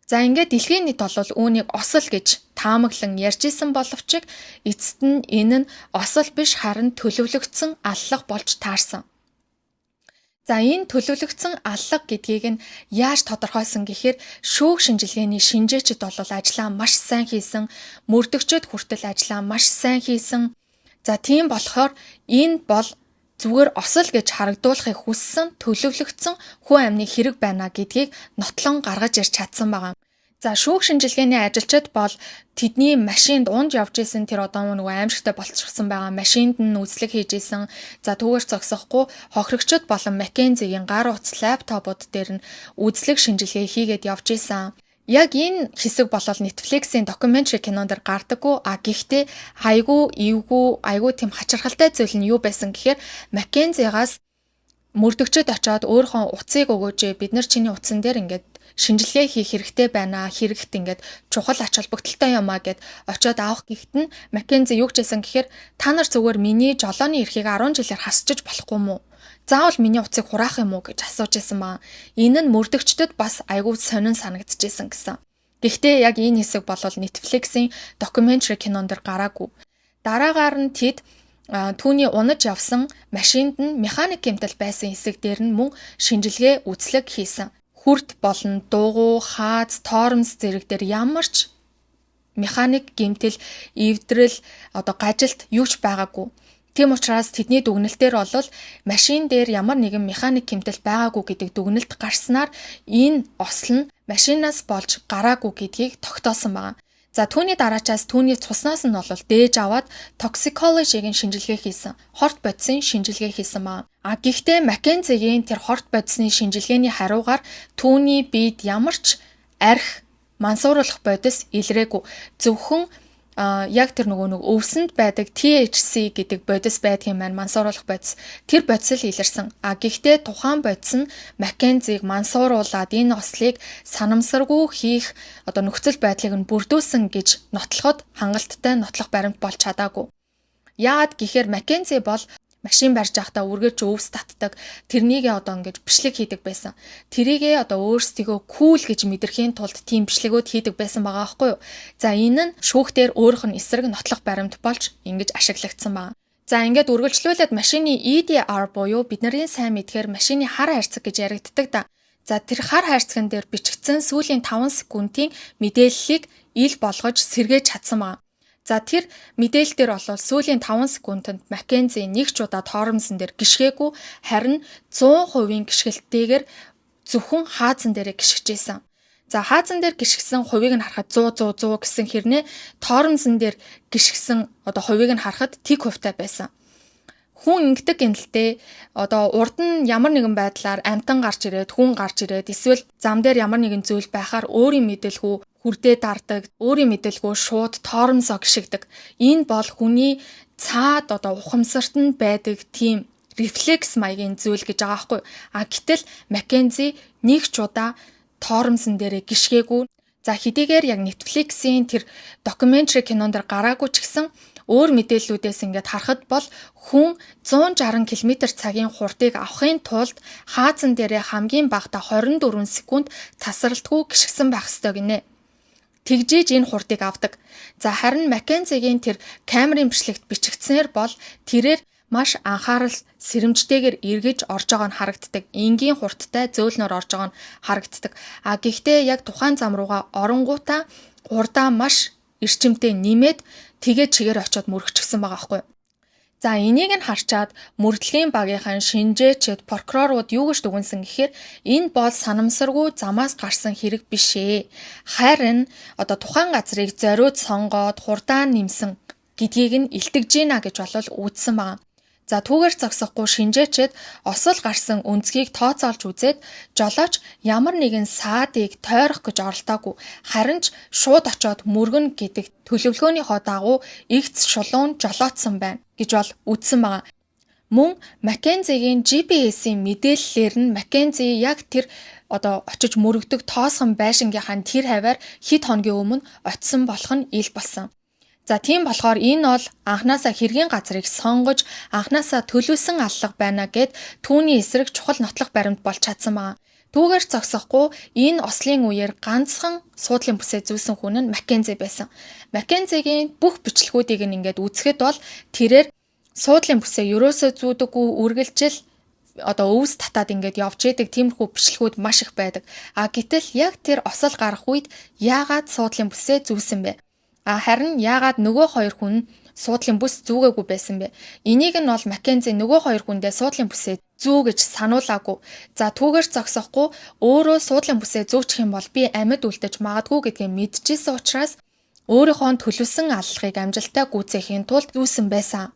За ингээд дэлхийн нийт бол үүнийг осол гэж таамаглан ярьж исэн боловч эцэст нь энэ нь осол биш харин төлөвлөгдсөн аллах болж таарсан. За энэ төлөвлөгдсөн аллах гэдгийг нь яаж тодорхойлсон гэхээр шүүх шинжилгээний шинжээчид бол ажлаа маш сайн хийсэн, мөрдөгчд хүртэл ажлаа маш сайн хийсэн. За тийм болохоор энэ бол зүгээр осол гэж харагдуулахыг хүссэн төлөвлөгдсөн хүн амны хэрэг байна гэдгийг нотлон гаргаж ирж чадсан байгаа. За шүүх шинжилгээний ажилчид бол тэдний машинд унд явж исэн тэр одоо нөгөө аимшигтай болчихсон байгаа машинд нь үзлэг хийж исэн. За түүгээр зогсохгүй хохирогчд болон Маккензигийн гар утас лаптопууд дээр нь үзлэг шинжилгээ хийгээд явж исэн. Яг энэ хэсэг болол Netflix-ийн докюментари кинонд гардаггүй. Гэхдээ айгүй тийм хачирхалтай зүйл нь юу байсан гэхээр Маккензигаас мөрдөгчд очоод өөрийнхөө утсыг өгөөж бид нар чиний утсан дээр ингээд шинжилгээ хийх хэрэгтэй байна. Хэрэгт ингээд чухал ач холбогдолтой юм аа гэд очоод авах гэхэд нь Маккензи юу гэжсэн гэхээр та нар зүгээр миний жолооны эрхийг 10 жилээр хасчиж болохгүй мүү? Заавал миний утсыг хураах юм уу гэж асууж исэн маа. Энэ нь мөрдөгчдөд бас айгүй сонин санагдчихсэн гэсэн. Гэхдээ яг энэ хэсэг бол Netflix-ийн докюментари кинонд гараагүй. Дараагаар нь тэд түүний унаж явсан машинд нь механик гэмтэл байсан хэсэг дээр нь мөн шинжилгээ үзлэг хийсэн. Хүрд болон дуугу, хааз, тоормс зэрэг дээр ямар ч механик гэмтэл, эвдрэл, одоо гажилт юу ч байгаагүй. Тийм учраас тэдний дүгнэлтээр бол машин дээр ямар нэгэн механик гэмтэл байгаагүй гэдэг дүгнэлт гарснаар энэ осол нь машинаас болж гараагүй гэдгийг тогтоосон байна. За түүний дараачаас түүний цуснаас нь бол дээж аваад toxicology-гийн шинжилгээ хийсэн. Хорт бодисын шинжилгээ хийсэн маа. Гэхдээ Маккензигийн тэр хорт бодисны шинжилгээний хариугаар түүний биед ямар ч арх мансууруулах бодис илрээгүй. Зөвхөн яг тэр нөгөө өвсөнд байдаг THC гэдэг бодис байдгийн маань мансууруулах бодис. Тэр бодис л илэрсэн. Гэхдээ тухайн бодис нь Маккензиг мансууруулад энэ ослыг санамсаргүй хийх одоо нөхцөл байдлыг нь бүрдүүлсэн гэж нотлоход хангалттай нотлох баримт болж чадаагүй. Яагаад гэхээр Маккензи бол машин барьж байхдаа үргэлж өвс татдаг. Тэрнийгээ одоо ингэж бичлэг хийдэг байсан. Тэрийгээ одоо өөрсдийгөө кул гэж мэдрэхийн тулд тийм бичлэгүүд хийдэг байсан байгаа байхгүй юу? За энэ нь шүүхтэр өөрөх нь эсрэг нотлох баримт болж ингэж ашиглагдсан байна. За ингээд үргэлжлүүлээд машины EDR буюу бидний сайн мэдхээр машины хар хайрцаг гэж яригддаг да. За тэр хар хайрцагн дээр бичигдсэн сүүлийн 5 секундын мэдээллийг ил болгож сэргээж чадсан байна. За тэр мэдээлэлдэр бол сүүлийн 5 секундэд Маккензи нэг ч удаа тоормсон дээр гიშгээгүй харин 100% гიშгэлтэйгээр зөвхөн хаазан дээрээ гიშгэжсэн. За хаазан дээр гიშгсэн хувийг нь харахад 100 гэсэн хэрнээ тоормсон дээр гიშгсэн одоо хувийг нь харахад тэг хувьтай байсан. Хүн ингэдэг гэнэлтэй одоо урд нь ямар нэгэн байдлаар амтан гарч ирээд хүн гарч ирээд эсвэл зам дээр ямар нэгэн зүйл байхаар өөрийн мэдээлгүй хүрдээ дардаг, өөрийн мэдээлгүй шууд тоормсоо гიშгдэг. Энэ бол хүний цаад одоо ухамсарт нь байдаг тийм рефлекс маягийн зүйл гэж байгаа байхгүй. Гэтэл Маккензи нэг ч удаа тоормсон дээрээ гიშгээгүй. За хэдийгээр яг Netflix-ийн тэр докюментари кинон дэр гараагүй ч гэсэн өөр мэдээллүүдээс ингээд харахад бол хүн 160 км/цагийн хурдыг авахын тулд хаазан дээрээ хамгийн багадаа 24 секунд тасралтгүй гიშгсэн байх ёстой гинэ. Тэгжээж энэ хурдыг авдаг. За харин Маккензигийн тэр камерын бичлэгт бичигдсэнээр бол тэрээр маш анхаарал сэрэмжтэйгээр эргэж орж байгаа нь харагддаг. Энгийн хурдтай зөөлнөр орж байгаа нь харагддаг. Гэхдээ яг тухайн зам руугаа оронгуудаа хурдаа маш эрчимтэй нэмээд тэгээд чигээр очиод мөрөгчихсөн байгаа байхгүй. За энийг нь харчаад мөрдлөгийн багийнхан шинжээчд прокурорууд юу гэж дүгнсэн гэхээр энэ бол санамсаргүй замаас гарсан хэрэг биш ээ. Харин тухайн газрыг зориуд сонгоод хурдаа нэмсэн гэдгийг нь илтгэж гинэ гэж болол үүдсэн байгаа. За түүгээр зогсохгүй шинжээчд осол гарсан өнцгийг тооцоолж үзээд жолооч ямар нэгэн саадыг тойрох гэж оролдоогүй. Харин ч шууд очиод мөргөн гэдэг төлөвлөгөөнийхөө дагуу игц шулуун жолоодсон байна гэж бол үздсэн байгаа. Мөн Маккензигийн GPS-ийн мэдээллээр нь Маккензи яг тэр очиж мөрөгдөг тоосхон байшингийнхаа тэр хаваар хэд хоногийн өмнө очисон болох нь ил болсон. За тийм болохоор энэ бол анханасаа хэргийн газрыг сонгож анханасаа төлөвлөсөн аллага байна гэд түүний эсрэг чухал нотлох баримт болж чадсан байгаа. Түүгээр зогсохгүй энэ ослын үеэр ганцхан суудлын бүсээ зүүсэн хүн нь Маккензи байсан. Маккензигийн бүх бичлэгүүдийг ингээд үзэхэд бол тэрээр суудлын бүсээ ерөөсөө зүүдэггүй үргэлжил өвс татаад ингээд явж идэг тиймэрхүү бичлэгүүд маш их байдаг. Гэтэл яг тэр осол гарах үед яагаад суудлын бүсээ зүүсэн бэ? Харин яагаад нөгөө хоёр хүн суудлын бүс зүүгээгүй байсан бэ? Энийг нь бол Маккензи нөгөө хоёр хүндээ суудлын бүсээ зүү гэж сануулаагүй. За түүгээр зогсохгүй өөрөө суудлын бүсээ зүүчих юм бол би амьд үлдэж магадгүй гэдгийг мэдчихсэн учраас өөрийнхөө төлөвсөн аллагыг амжилттай гүйцээхийн тулд зүүсэн байсан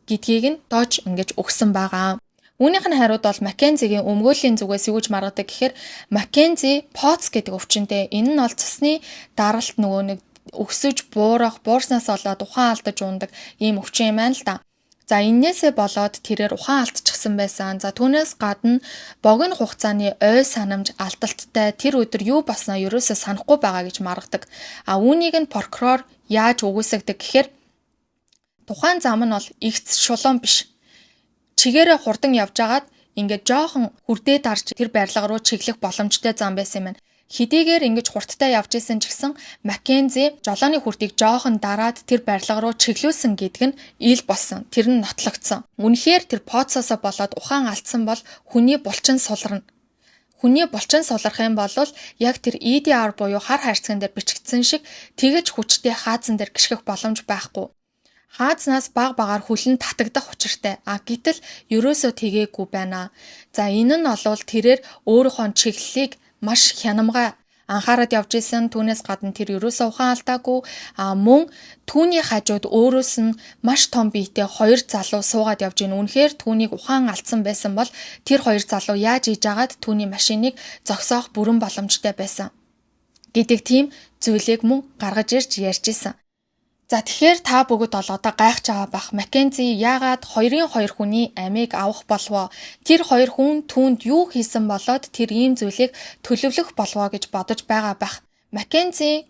гэдгийг нь доож ингэж өгсөн байгаа. Үүнийх нь хариуд бол Маккензигийн өмгөөллийн зүгээс юу гэж маргадаг гэхээр Маккензи POTS гэдэг өвчнөдөө энэ нь бол цусны даралт нөгөө нэг өксөж буурснаас болоод ухаан алдаж ундаг ийм өвчин юм байна л да. За энээсээ болоод тэрээр ухаан алдчихсан байсан. За түүнээс гадна богино хугацааны ой санамж алдалттай тэр өдөр юу болсноо ерөөсөө санахгүй байгаа гэж маргадаг. Үүнийг нь прокурор яаж үгүйсгдэг гэхээр тухайн зам нь бол игц шулуун биш. Чигээрээ хурдан явж агаад ингээд жоохон хүрдээ дарж тэр барилга руу чиглэх боломжтой зам байсан юм байна. Хэдийгээр ингэж хурдтай явж исэн ч гэсэн Маккензи жолооны хүртийг жоохон дараад тэр барилга руу чиглүүлсэн гэдэг нь ил болсон. Тэр нь нотлогдсон. Үнэхээр тэр POTS-осоо болоод ухаан алдсан бол хүний булчин суларна. Хүний булчин сулрах юм бол яг тэр EDR буюу хар хайрцаган дээр бичигдсэн шиг тэгэж хүчтэй хаазан дээр гიშгэх боломж байхгүй. Хаазнаас багаар хүлэн татагдах учиртай. Гэтэл ерөөсөө тэгээгүй байна. За энэ нь олвол тэрээр өөрийнхөө чиглэлийг маш хянамгай анхаарал явж исэн. Түүнээс гадна тэр ерөөсөө ухаан алдаагүй. Мөн түүний хажууд өөрөөс нь маш том биетэй хоёр залуу суугаад явж ийн. Үнэхээр түүнийг ухаан алдсан байсан бол тэр хоёр залуу яаж иж агаад түүний машиныг зогсоох бүрэн боломжтой байсан гэдэг тийм зүйлийг мөн гаргаж ирж ярьж исэн. За тэгэхээр та бүгд бол одоо гайхаж байгаа бах. Маккензи яагаад 2-2 хүний амийг авах болвоо? Тэр 2 хүн түүнд юу хийсэн болоод тэр ийм зүйлийг төлөвлөх болвоо гэж бодож байгаа бах. Маккензи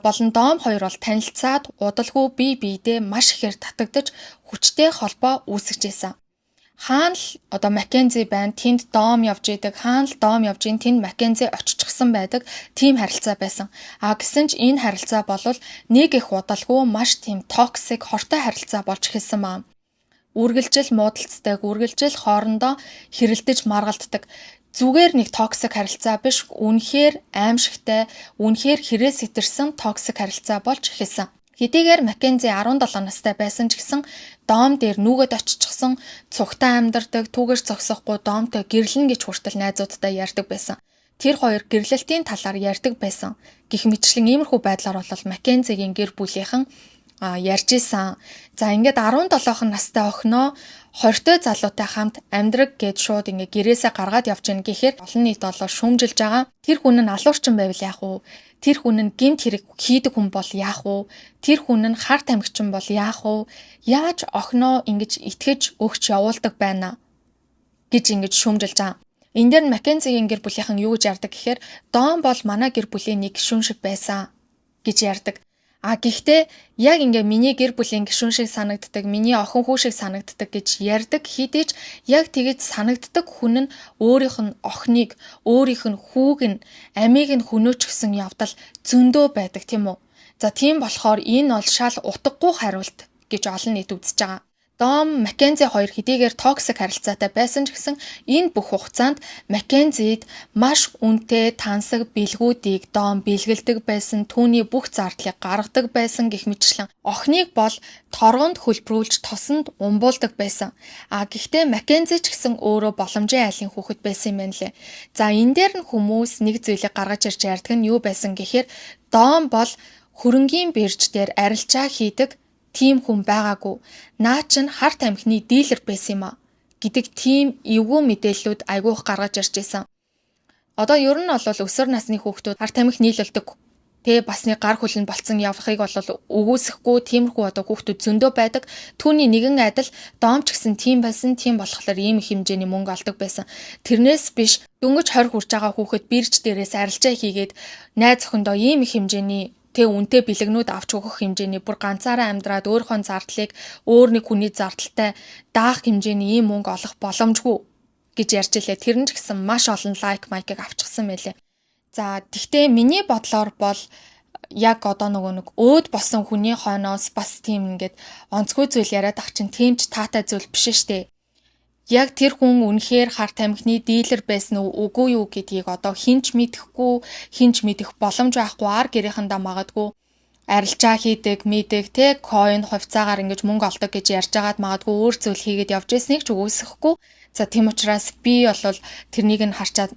болон Дом хоёр бол танилцаад удалгүй бие биедээ маш ихээр татагдаж хүчтэй холбоо үүсгэж исэн. Хаана л Маккензи байна, тэнд Дом явж идэг, хаана л Дом явж ин тэнд Маккензи оччихсан байдаг тийм харилцаа байсан. Гэсэн ч энэ харилцаа бол нэг их удалгүй маш тийм токсик, хортой харилцаа болж эхэлсэн маа. Үргэлжил муудалцдаг, үргэлжил хоорондоо хэрэлдэж маргалддаг. Зүгээр нэг токсик харилцаа биш, үнэхээр аимшигтай, үнэхээр хэрэг сэтэрсэн токсик харилцаа болж эхэлсэн. Хэдийгээр Маккензи 17 настай байсан ч гэсэн Дом дээр нүгэд очичихсан, цугтаа амьдардаг, түүгээр зогсохгүй Домтой гэрлэн гэж хүртэл найзуудтай ярьдаг байсан. Тэр хоёр гэрлэлтийн талаар ярьдаг байсан. Гэх мэтчлэн иймэрхүү байдлаар бол Маккензигийн гэр бүлийнхэн ярьж исэн. За ингээд 17 настай охиноо 20-той залуутай хамт амьдраг гэд шууд ингээ гэрээсээ гаргаад явж гин гэхээр олон нийт болоо шүүмжилж байгаа. Тэр хүн нь алуурчин байвал яах вэ? Тэр хүн нь гэмт хэрэг хийдэг хүн бол яах вэ? Тэр хүн нь хар тамхичин бол яах вэ? Яаж охиноо ингэж итгэж өгч явуулдаг байна гэж ингэж шүүмжилж байгаа. Энэ дээр Маккензигийн гэр бүлийнхэн юу гэж ярьдаг гэхээр Дон бол манай гэр бүлийн нэг гишүүн шиг байсан гэж ярьдаг. Гэхдээ яг ингээ миний гэр бүлийн гишүүн шиг санагддаг, миний охин хүү шиг санагддаг гэж ярьдаг хэдийч яг тэгэж санагддаг хүн нь өөрийнх нь охиныг, өөрийнх нь хүүг нь, амийг нь хөнөөчихсөн явдал зөндөө байдаг тийм үү. За тийм болохоор энэ бол шал утгагүй хариулт гэж олон нийт үзэж байгаа. Дом, Маккензи хоёр хэдийгээр токсик харилцаатай байсан ч гэсэн энэ бүх хугацаанд Маккензид маш үнэтэй тансаг бэлгүүдийг Дом бэлгэлдэг байсан, түүний бүх зардлыг гаргадаг байсан гэх мэтчлэн охиныг бол торгонд хөлбрүүлж тосонд умбуулдаг байсан. Гэхдээ Маккензи ч гэсэн өөрөө боломжийн айлын хүүхэд байсан юм байна лээ. За энэ дээр нь хүмүүс нэг зүйлийг гаргаж ирж ярьдаг нь юу байсан гэхээр Дом бол хөрөнгийн бирж дээр арилжаа хийдэг тийм хүн байгаагүй. Наа чин харт амхны дилер байсан юм а гэдэг тийм эвгүй мэдээллүүд айгүйх гаргаж ирж байсан. Одоо ер нь бол өсвөр насны хүүхдүүд харт амх нийлүүлдэг. Бас нэг гар хүлэн болцсон явахыг бол өгөөсөхгүй тиймэрхүү одоо хүүхдүүд зөндөө байдаг. Түүний нэгэн адил Дом ч гэсэн тийм байсан, тийм болохоор ийм их хэмжээний мөнгө олдог байсан. Тэрнээс биш дөнгөж 20 хүрж байгаа хүүхэд бирж дээрээс арилжаа хийгээд найз охиндоо ийм их хэмжээний үнэтэй бэлгэнүүд авч өгөх хэмжээний бүр ганцаараа амьдраад өөрийнхөө зардлыг өөр нэг хүний зардалтай даах хэмжээний ийм мөнгө олох боломжгүй гэж ярьж илээ. Тэр нь ч гэсэн маш олон лайк майкыг авчихсан байлээ. За тэгтээ миний бодлоор бол яг одоо нэг өөд босон хүний хойноос бас тийм ингээд онцгүй зүйл яриад ах чинь тийм ч таатай зүйл биш штэ. Яг тэр хүн үнэхээр харт амхны дилер байсан уу үгүй юу гэдгийг одоо хинч мэдэхгүй, хинч мэдэх боломж байхгүй ар гэрээхэндээ магадгүй арилжаа хийдэг, мэддэг те coin хувьцаагаар ингэж мөнгө олдог гэж ярьж байгаад магадгүй өөр зүйл хийгээд явж ирснийг ч үгүйсэхгүй. За тийм учраас би бол тэрнийг нь харчаад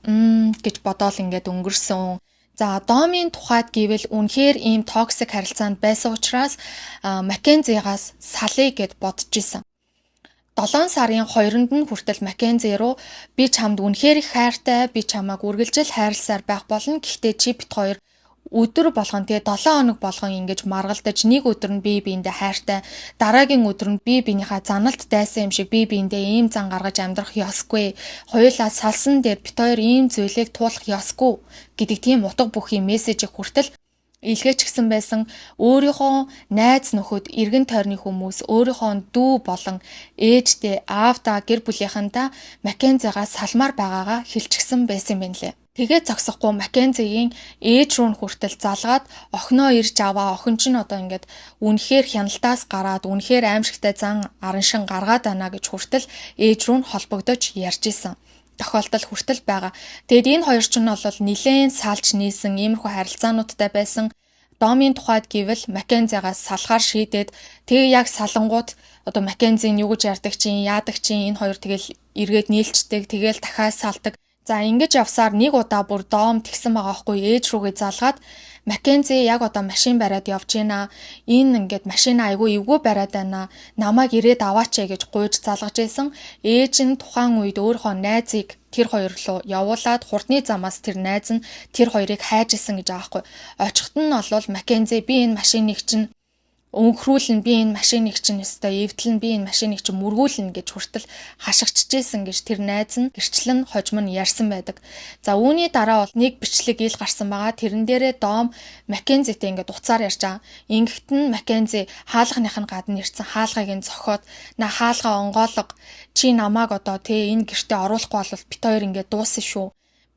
гэж бодоол ингээд өнгөрсөн. За Домын тухайд гэвэл үнэхээр ийм токсик харилцаанд байсан учраас Маккензигаас салъя гэд бодож исэн. 7 сарын 2-нд нь хүртэл Маккензи руу би чамд үнэхээр их хайртай, би чамайг үргэлжил хайрласаар байх болно. Гэхдээ чи бит хоёр өдөр болгон 7 хоног болгон ингэж маргалдаж нэг өдөр нь би биендээ хайртай, дараагийн өдөр нь би биенийхээ заналт дайсан юм шиг би биендээ ийм зан гаргаж амьдрах ёсгүй. Хоёулаа салсан дээр бит хоёр ийм зүйлийг туулах ёсгүй гэдэг тийм утга бүхий мессежийг хүртэл илгээч гсэн байсан. Өөрийнхөө найз нөхөд, эргэн тойрны хүмүүс, өөрийнхөө дүү болон ээжтэй, аавдаа, гэр бүлийнхэнтэй Маккензигаас салмаар байгаагаа хэлчихсэн байсан юм байна лээ. Тэгээ зогсохгүй Маккензигийн ээж рүү нь хүртэл залгаад охиноо ирж аваа. Охин ч нь одоо ингээд үнэхээр хяналтаас гараад үнэхээр аимшигтай зан араншин гаргаад байна гэж хүртэл ээж рүү нь холбогдож ярьж исэн тохиолдол хүртэл байгаа. Тэгэд энэ хоёр ч нь бол нилээн салж нийсэн иймэрхүү харилцаануудтай байсан. Домын тухайд гэвэл Маккензигаас салахаар шийдээд тэгээ яг салангууд одоо Маккензийн юу гэж ярьдаг чинь яадаг чинь энэ хоёр тэгэл эргээд нийлцдэг, тэгэл дахиад салдаг. За ингэж явсаар нэг удаа бүр Дом тэгсэн байгаа хгүй ээж рүүгээ залгаад Маккензи яг одоо машин бариад явж байна. Энэ ингээд машин айгүй эвгүй бариад байна. Намайг ирээд аваач гэж гуйж залгаж исэн. Ээж нь тухайн үед өөрийнхөө найзыг тэр хоёр руу явуулаад хурдны замаас тэр найз нь тэр хоёрыг хайж исэн гэж байгаа хгүй. Очихт нь бол Маккензи би энэ машиныг чинь өнхрүүлэн би энэ машиныг чинь өстой эвдлэн би энэ машиныг чинь мөргүүлнэ гэж хүртэл хашгичжсэн гэж тэр найз нь гэрчлэн хожим нь ярьсан байдаг. За үүний дараа бол нэг бичлэг ил гарсан байгаа. Тэрэн дээрээ Дом Маккензитэй ингээд уцаар ярьж байгаа. Ингэхт нь Маккензи хаалганых нь гадна ирсэн хаалгыг нь зохиод на хаалгаа онгоолго чи намайг одоо энэ гэртээ оруулахгүй бол бит хоёр ингээд дуусна шүү.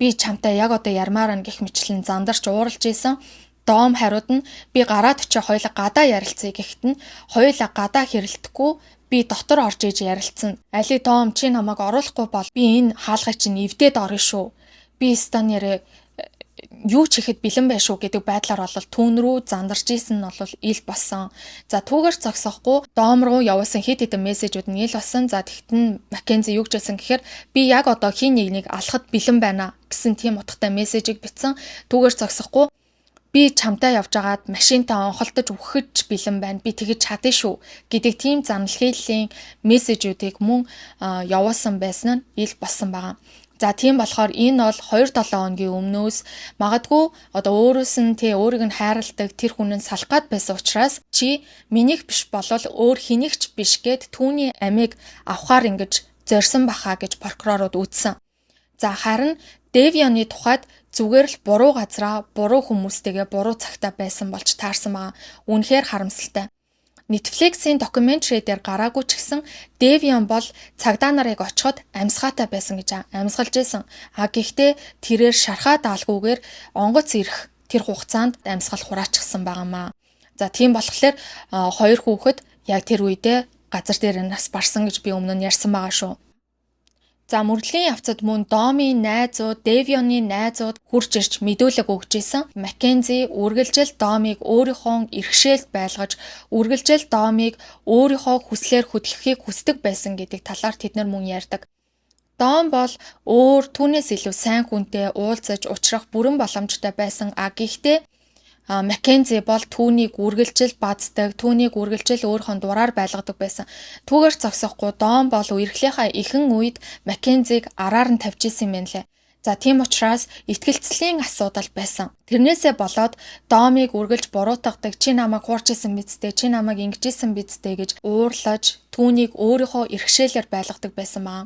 Би чамтай яг одоо ярмаар нь гэх мэтлэн зандарч ууралж исэн. Дом хариуд нь би гараад очиж хоёлаа гадаа ярилцъя гэхэд нь хоёлаа гадаа хэрэлдэхгүй би дотор орж иж ярилцсан. Али Дом чи намайг оруулахгүй бол би энэ хаалгыг чинь эвдээд орно шүү. Би станерэ юу ч ихэд бэлэн байх шүү гэдэг байдлаар бол түүн рүү зандарч исэн нь бол ил болсон. За түүгээр зогсохгүй Дом руу явуулсан хэд хэдэн мессежүүд нь ил болсон. За тэгтэн Маккензи юу гэж хэлсэн гэхээр би яг одоо хин нэгнийг алхахад бэлэн байна гэсэн тийм утгатай мессежийг бичсэн. Түүгээр зогсохгүй би чамтай явж агаад машинтаа онхолдож үхэж бэлэн байна. Би тэгэж чадна шүү гэдэг тийм занал хийлийн мессежүүдийг мөн явуулсан байсан нь ил болсон байгаа. За тийм болохоор энэ бол 2-7 хоногийн өмнөөс магадгүй одоо өөрөөс нь өөрийг нь хайрладаг тэр хүн нь салах гад байсан учраас чи минийх биш болол өөр хэнийгч биш гэд түүний амийг авахаар ингэж зорьсон баха гэж прокурорууд үзсэн. За харин Девионы тухайд зүгээр л буруу газраа буруу хүмүүстэйгээ буруу цагтаа байсан болж таарсан байгаа. Үнэхээр харамсалтай. Netflix-ийн докюментари дээр гараагүй ч гэсэн Девион бол цагдаа нарыг очиход амьсгаатай байсан гэж амьсгалж байсан. Гэхдээ тэрээр шархаа даалгүйгээр онгоц ирэх тэр хугацаанд амьсгал хураачихсан байгаамаа. За тийм болохоор хоёр хүүхэд яг тэр үедээ газар дээр нас барсан гэж би өмнө нь ярьсан байгаа шүү. За мөрдлийн явцад мөн Домын найзууд, Девионы найзууд хурж ирж мэдүүлэг өгч исэн. Маккензи үргэлжил Домыг өөрийнхөө иргэшээлд байлгаж, үргэлжил Домыг өөрийнхөө хүслээр хөдөлгөхийг хүсдэг байсан гэдэг талаар тэд нар мөн ярьдаг. Дом бол түүнээс илүү сайн хүнтэй уулзаж уулзрах бүрэн боломжтой байсан. Гэхдээ Маккензи бол түүнийг үргэлжил баддаг, түүнийг үргэлжил өөрийнхөө дураар байлгадаг байсан. Түүгээр зогсохгүй Дом бол үерхлийнхаа ихэнх үед Маккензиг араар нь тавьж исэн юм лээ. За тийм учраас итгэлцлийн асуудал байсан. Тэрнээсээ болоод Домыг үргэлж буруутгадаг, чи намайг хуурч исэн бидтэй, чи намайг ингэж исэн бидтэй гэж уурлаж, түүнийг өөрийнхөө иргэшээлээр байлгадаг байсан маа.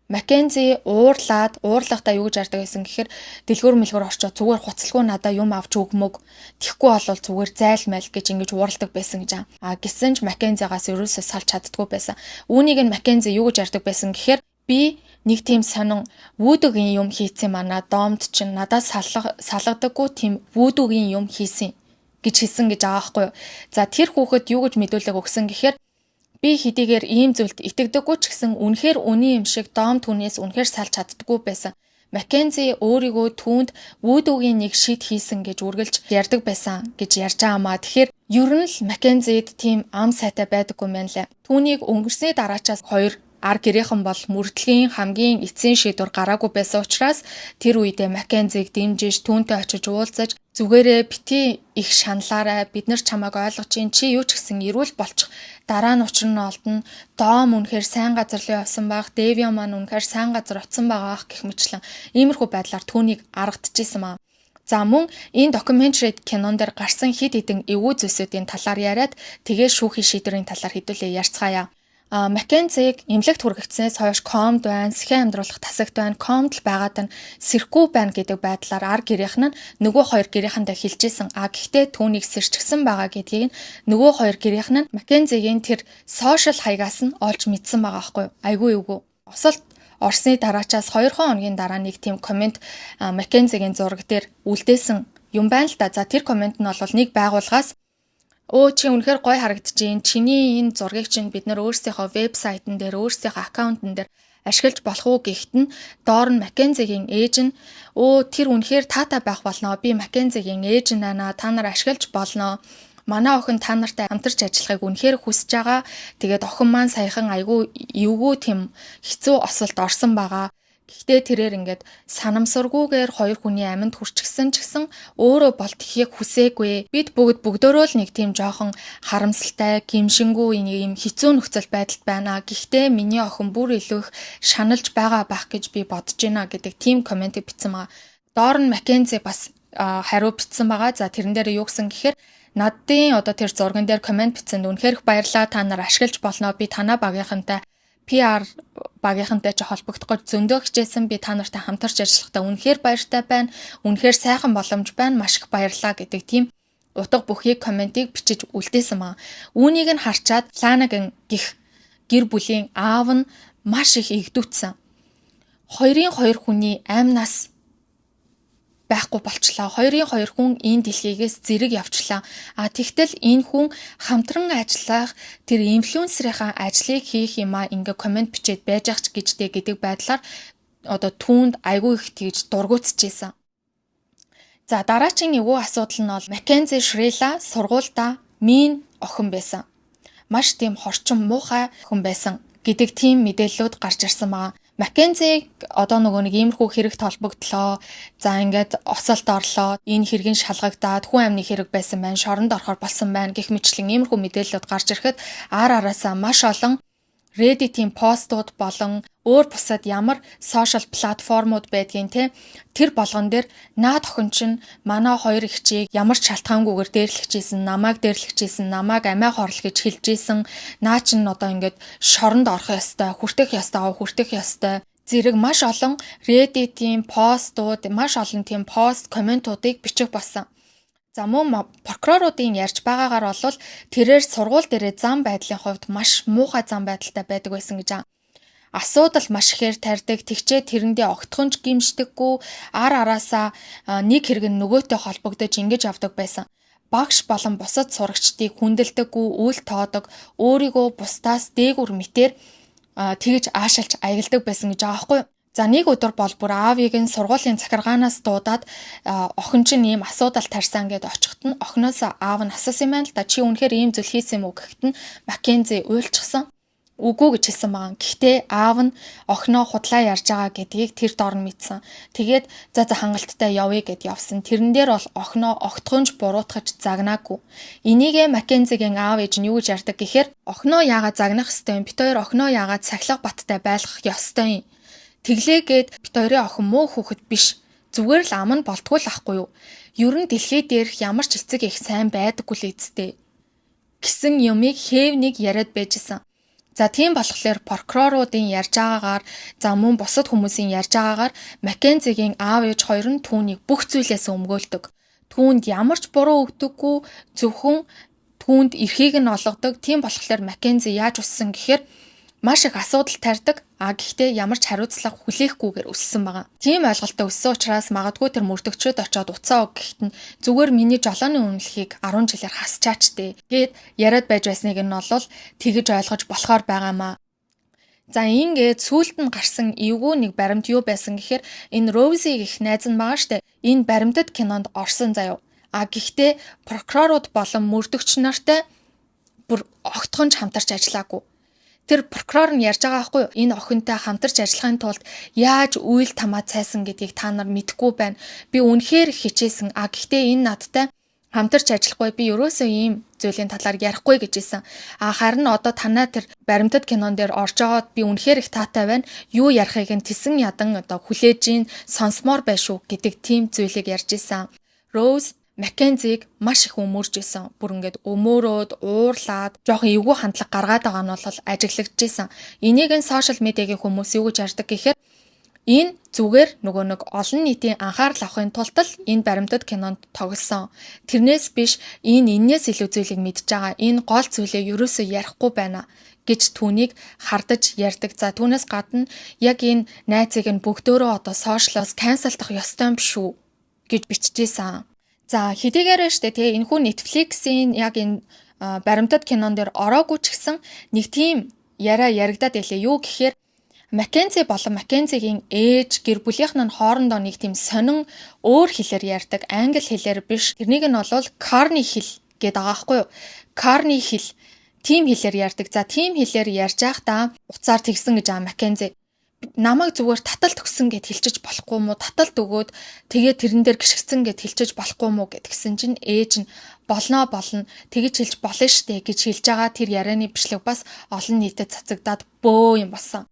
Маккензи уурлахдаа юу гэж ярьдаг байсан гэхээр дэлгүүр мэлгүүр орчоод зүгээр хуцалгүй надаа юм авч өгмөг. Тэхгүй болвол зүгээр зайлмал гэж ингэж уурладаг байсан гэж. Гэсэн ч Маккензигаас ерөөсөө салж чаддгүй байсан. Үүнийг нь Маккензи юу гэж ярьдаг байсан гэхээр би нэг тийм сонин вүүдүгийн юм хийцэн манай Домд чинь надад салгадаггүй тийм вүүдүгийн юм хийсэн гэж хэлсэн гэж байгаа байхгүй юу. За тэр хүүхэд юу гэж мэдүүлэг өгсөн гэхээр би хэдийгээр ийм зүйлд итгэдэггүй ч гэсэн үнэхээр үний юм шиг Дом түүнээс үнэхээр салж чаддаггүй байсан. Маккензи өөрийгөө түүнд вүүдүгийн нэг шид хийсэн гэж үргэлж ярьдаг байсан гэж ярьж байгаамаа. Тэгэхээр ер нь л Маккензид тийм ам сайтай байдаггүй мэн лээ. Түүнийг өнгөрсний дараачаас хоёр ар гэрийнхэн бол мөрдлөгийн хамгийн эцсийн шийдвэр гараагүй байсан учраас тэр үедээ Маккензиг дэмжиж түүнтэй очиж уулзаж зүгээрээ бити их шаналаарай, бид нар чамайг ойлгож чинь, чи юу ч гэсэн эрүүл болчих. Дараа нь учир нь олдно. Дом үнэхээр сайн газар руу явсан баг, Девион маань үнэхээр сайн газар очсон байгаа гэх мэтлэн иймэрхүү байдлаар түүнийг аргадчихсан маа. За мөн энэ докюментари кинон дээр гарсан хид хідэн эвгүй зүйлсүүдийн талаар яриад тэгээ шүүхийн шийдвэрийн талаар хэдүүлээ ярьцгаая. Маккензиг эмнэлэгт хүргэгдснээс хойш комд байна, сэхэн амьдруулах тасагт байна, комд л байгаад нь сэрхгүй байна гэдэг байдлаар ар гэрийнхэн нь нөгөө хоёр гэрийнхэндээ хэлжсэн. Гэхдээ түүнийг сэрчгсэн байгаа гэдгийг нөгөө хоёр гэрийнхэн нь Маккензигийн тэр сошиал хаягаас нь олж мэдсэн байгаа байхгүй юу? Айгүй эвгүй. Осолт орсны дараачаас 2 хоногийн дараа нэг тийм комент Маккензигийн зураг дээр үлдээсэн юм байна л да. За тэр комент нь бол нэг байгууллагаас чи үнэхээр гоё харагдчихээн. Чиний энэ зургийг чинь бид нар өөрсдийнхөө вебсайтн дээр, өөрсдийнхөө аккаунтн дээр ашиглаж болох уу гэхэд нь доор нь Маккензигийн ээж нь тэр үнэхээр таатай байх болно. Би Маккензигийн ээж нана, та нар ашиглаж болно. Манай охин та нартай хамтарч ажиллахыг үнэхээр хүсэж байгаа. Тэгээд охин маань саяхан айгүй эвгүй тийм хэцүү осолд орсон байгаа. Гэхдээ тэрээр ингээд санамсаргүйгээр хоёр хүний аминд хүрчихсэн ч гэсэн өөрөө болт хийхийг хүсээгүй. Бид бүгдөө л нэг тийм жоохон харамсалтай, гимшингүй ийм хэцүү нөхцөл байдалд байна. Гэхдээ миний охин бүр илүү их шаналж байгаа байх гэж би бодож байна гэдэг тийм комент бичсэн байгаа. Доор нь Маккензи бас хариу бичсэн байгаа. За тэрэн дээр юу гэсэн гэхээр надын одоо тэр зурган дээр комент бичсэнд үнэхээр баярлалаа. Та нар ашиглаж болно. Би танаа багийнхантай PR багийнхантай ч холбогдох гэж зөндөө хичээсэн. Би та нартай хамтарч ажиллахдаа үнэхээр баяртай байна. Үнэхээр сайхан боломж байна. Маш их баярлалаа гэдэг тийм утга бүхий комментиг бичиж үлдээсэн маа. Үүнийг нь харчаад Фланагийн гих гэр бүлийн аав нь маш их игдүүцсэн. Хоёрын хоёр хүний амнаас байхгүй болчлаа. Хоёрын хоёр хүн энэ дэлхийгээс зэрэг явчлаа. Тэгтэл энэ хүн хамтран ажиллах тэр инфлюенсерийнхаа ажлыг хийх юмаа ингээ комент бичээд байж ах ч гэжтэй гэдэг байдлаар одоо түүнд айгүй их тэгж дургуутсажсэн. За дараагийн эвгүй асуудал нь бол Маккензи Шрила сургуультай минь охин байсан. Маш тийм хорчим муухай охин байсан гэдэг тийм мэдээллүүд гарч ирсэн байгаа. Маккензи одоо нөгөө нэг иймэрхүү хэрэгт холбогдлоо. За ингээд осолд орлоо. Энэ хэргийн шалгагдаад хүн амны хэрэг байсан байна. Шоронд орохоор болсон байна гэх мэтлэн иймэрхүү мэдээлэлүүд гарч ирэхэд араасаа маш олон Reddit-ийн постууд болон өөр бусад ямар сошиал платформуд байдгийн те тэр болгон дээр наад охин чинь манай хоёр эгчийг ямар ч шалтгаангүйгээр дээрлэхжсэн, намайг дээрлэхжсэн, намайг амиа хорлол гэж хэлжсэн, наа чинь одоо ингээд шоронд орох ёстой, хүртэх ёстой зэрэг маш олон Reddit-ийн постууд, маш олон тийм пост, комментуудыг бичих болсон. За мөн прокуроруудын ярьж байгаагаар бол тэрээр сургууль дээрээ зам байдлын хувьд маш муухай зам байдалтай байдаг байсан гэж байгаа. Асуудал маш ихээр тарьдаг, тэгчээ тэрэндээ огтхонч гимшдэггүй, ар араасаа нэг хэрэг нь нөгөөтэй холбогдож ингэж явдаг байсан. Багш болон бусад сурагчдыг хүндэлдэггүй, үл тоодог, өөрийгөө бусдаас дээгүүр мэтээр тэгж аашилж аягладаг байсан гэж байгаа байхгүй юу? За нэг өдөр бол бүр аавыг нь сургуулийн захиргаанаас дуудаад охин чинь ийм асуудал тарьсан гэд очихт нь охиноос аав нь асуусан юм байна л да, чи үнэхээр ийм зүйл хийсэн юм уу гэхэд нь Маккензи уйлчихсан. Үгүй гэж хэлсэн байгаа. Гэхдээ аав нь охиноо худлаа ярьж байгаа гэдгийг тэр доор нь мэдсэн. Тэгээд за хангалттай явъя гэд явсан. Тэрэн дээр бол охиноо огтхонж буруутгаж загнаагүй. Энийгээ Маккензигийн аав ээж нь юу гэж ярьдаг гэхээр охиноо яагаад загнах ёстой юм? Бид хоёр охиноо яагаад сахилга баттай байлгах ёстой юм? Тэглээгээд бит хоёрын охин муу хүүхэд биш. Зүгээр л ам нь болтгүй л ахгүй юу? Ер нь дэлхий дээрх ямар ч эцэг их сайн байдаггүй л эцтэй. Гэсэн юмыг Хевнийг яриад байжсэн. За тийм болохоор прокуроруудын ярьж байгаагаар, за мөн бусад хүмүүсийн ярьж байгаагаар Маккензигийн аав ээж хоёр нь түүнийг бүх зүйлээс өмгөөлдөг. Түүнд ямар ч буруу өгдөггүй, зөвхөн түүнд эрхийг нь олгодог. Тийм болохоор Маккензи яаж уссан гэхээр маш их асуудал тарьдаг, гэхдээ ямар ч хариуцлага хүлээхгүйгээр өссөн байгаа. Тийм ойлголттой өссөн учраас магадгүй тэр мөрдөгчөд очиод уцаа өг гэхэд нь зүгээр миний жолооны үнэлэхийг 10 жилээр хасчаач дээ. Гээд яриад байж байсныг нь бол тэгж ойлгож болохоор байгаамаа. За ингээд сүүлд нь гарсан эвгүй нэг баримт юу байсан гэхээр энэ Роузи гэх найз нь байгаа штэ. Энэ баримтад кинонд орсон заяа. Гэхдээ прокурорууд болон мөрдөгч нартай бүр огтхонч хамтарч ажиллаагүй. Тэр прокурор нь ярьж байгаа байхгүй юу? Энэ охинтой хамтарч ажиллахын тулд яаж үйл тамаа цайсан гэдгийг та нар мэдэхгүй байна. Би үнэхээр хичээсэн. Гэхдээ энэ надтай хамтарч ажиллахгүй. Би ерөөсөө ийм зүйлийн талаар ярихгүй гэж хэлсэн. Харин одоо танаа тэр баримтат кинон дээр орж байгаад би үнэхээр их таатай байна. Юу ярихыг нь тэсэн ядан одоо хүлээж ийн сонсмоор байшгүй гэдэг тийм зүйлийг ярьж исэн. Роуз Маккензиг маш их өмөрж исэн. Бүр ингээд өмөрөөд, уурлаад, жоохон эвгүй хандлага гаргаад байгаа нь бол ажиглагдж исэн. Энийг нь сошиал медиагийн хүмүүс юу гэж ярьдаг гэхээр энэ зүгээр нөгөө нэг олон нийтийн анхаарал авахын тулд л энэ баримтат кинонд тоглосон. Тэрнээс биш энээс илүү зүйлийг мэдж байгаа. Энэ гол зүйлээ ерөөсөө ярихгүй байна гэж түүнийг хардаж ярьдаг. За түүнээс гадна яг энэ найзыг нь бүгдөө одоо сошиалоос канселдах ёстой юм биш үү гэж биччихсэн. За хэдийгээр штэ тэгээ энэхүү Netflix-ийн яг энэ баримтат кинон дээр ороогүй ч гэсэн нэг тийм яриа яригадаад илээ. Юу гэхээр Маккензи болон Маккензигийн ээж гэр бүлийнхэн нь хоорондоо нэг тийм сонин өөр хэлээр ярьдаг. Англи хэлээр биш. Тэрнийг нь бол Карни хэл гэдэг байгаа байхгүй юу? Карни хэл. Тим хэлээр ярьдаг. За тим хэлээр ярьж байхдаа уцаар тэгсэн гэж байгаа Маккензи. Намайг зүгээр таталт өгсөн гэд хэлчих болохгүй мó, таталт өгөөд тэгээ тэрэн дээр гიშгцэн гэд хэлчих болохгүй мó гэдгсэн чинь ээж нь болно тэгэж хэлж болно штэ гэж хэлж байгаа. Тэр ярианы бичлэг бас олон нийтэд цацагдаад бөө юм болсон.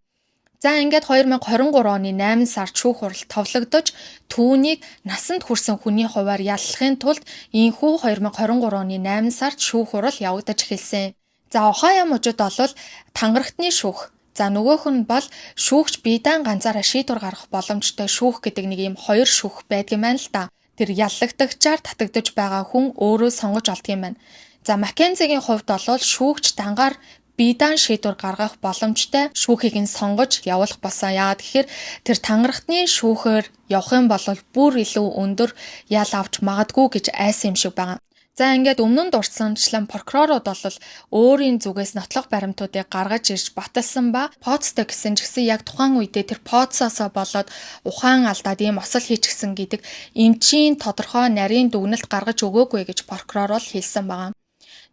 За ингээд 2023 оны 8 сард шүүх хурал товлогдож түүнийг насанд хүрсэн хүний хуваар яллахын тулд энэхүү 2023 оны 8 сард шүүх хурал явагдаж эхэлсэн. За Ohio мужид бол тангарагтны шүүх. За нөгөөх нь бол шүүгч биедан ганцаараа шийдвэр гаргах боломжтой шүүх гэдэг нэг юм хоёр шүүх байдаг юм байна л да. Тэр яллагдагчаар татагдж байгаа хүн өөрөө сонгож олдго юм байна. За Маккензигийн хувьд бол шүүгч дангаар биедан шийдвэр гаргах боломжтой шүүхийг нь сонгож явуулах болсон. Яагаад гэхээр тэр тангарагтны шүүхээр явах юм бол бүр илүү өндөр ял авч магадгүй гэж айсан юм шиг байгаа. За ингээд өмнө нь дурдсанчлан прокурорууд бол өөрийн зүгээс нотлох баримтуудыг гаргаж ирж баталсан ба поцтой гэсэн ч гэсэн яг тухайн үедээ тэр поцоосоо болоод ухаан алдаад ийм осол хийчихсэн гэдэг эмчийн тодорхой нарийн дүгнэлт гаргаж өгөөгүй гэж прокурор бол хэлсэн байгаа.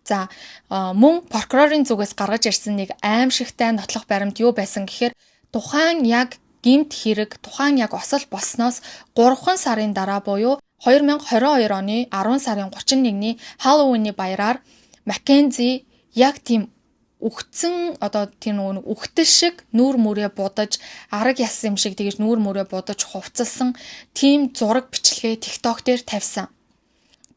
За мөн прокурорын зүгээс гаргаж ирсэн нэг аимшигтай нотлох баримт юу байсан гэхээр тухайн яг гэмт хэрэг тухайн яг осол болсноос 3 сарын дараа буюу 2022 оны 10 сарын 31-ний Halloween-ний баяраар Маккензи яг тийм үхсэн одоо тийм нэг үхтэл шиг нүүр мөрөө будаж арга яс юм шиг тэгэж нүүр мөрөө будаж хувцалсан тийм зураг бичлэгээ TikTok дээр тавьсан.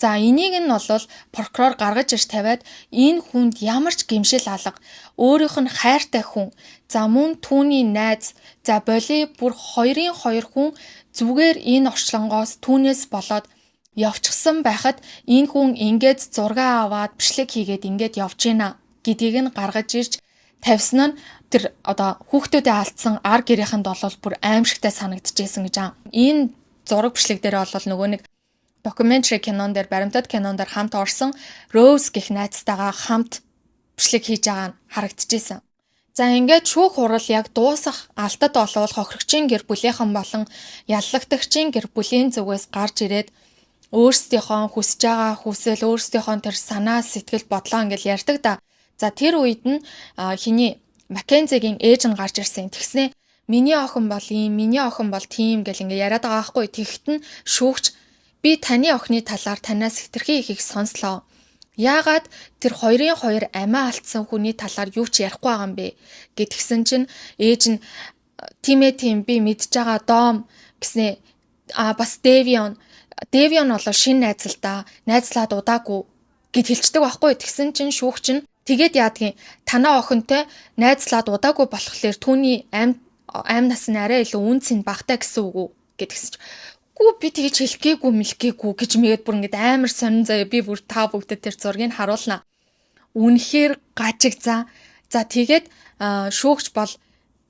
За энийг нь бол прокурор гаргаж ирж тавиад энэ хүнд ямар ч гэмшил алга, өөрийнх нь хайртай хүн, за мөн түүний найз, за боли бүр 2-2 хүн зүгээр энэ орчлонгоос түүнээс болоод явчихсан байхад энэ хүн ингээд зураг аваад бичлэг хийгээд ингээд явж гинэ гэдгийг нь гаргаж ирж тавьсан нь тэр одоо хүүхдүүдээ алдсан ар гэрийнхэнд бол бүр аимшигтай санагдчихсэн гэж аа. Энэ зураг бичлэг дээр бол нөгөө нэг докюментари кинон дээр баримтат кинон дээр хамт орсон Роуз гэх найзтайгаа хамт бичлэг хийж байгаа нь харагдчихсэн. За ингээд шүүх хурал яг дуусах алдад олвол хохирогчийн гэр бүлийнхэн болон яллагтагчийн гэр бүлийн зүгээс гарч ирээд өөрсдийнхөө хүсэж байгаа хүсэл, өөрсдийнхөө тэр санаа, сэтгэл, бодлоо ингээд ярьдаг да. За тэр үед нь хиний Маккензигийн ээж нь гарч ирсэн. Тэгснэ миний охин бол ийм, миний охин бол тийм гэл ингээд яриад байгаа байхгүй. Тэгт нь шүүгч би таны охины талаар танаас хэтэрхий ихийг сонслоо. Яагаад тэр 2-2 амиа алдсан хүний талаар юу ч ярихгүй байгаа юм бэ гэдгсэн чинь ээж нь тийм би мэдж байгаа Дом гэснэ бас Девион бол шинэ найз л да. Найзлаад удаагүй гэд хэлцдэг байхгүй. Тэгсэн чинь шүүгч нь тэгээд яадгийн танаа охинтой найзлаад удаагүй болохоор түүний амь нас нь арай илүү үнцэн багтаа гэсэн үг үү гэдгсэн чинь би тэгж хэлгээгүй гэж мэгээд бүр ингээд амар сонин заяа би бүр та бүгдэд тэр зургийг харуулнаа. Үнэхээр гажиг за. За тэгээд шүүгч бол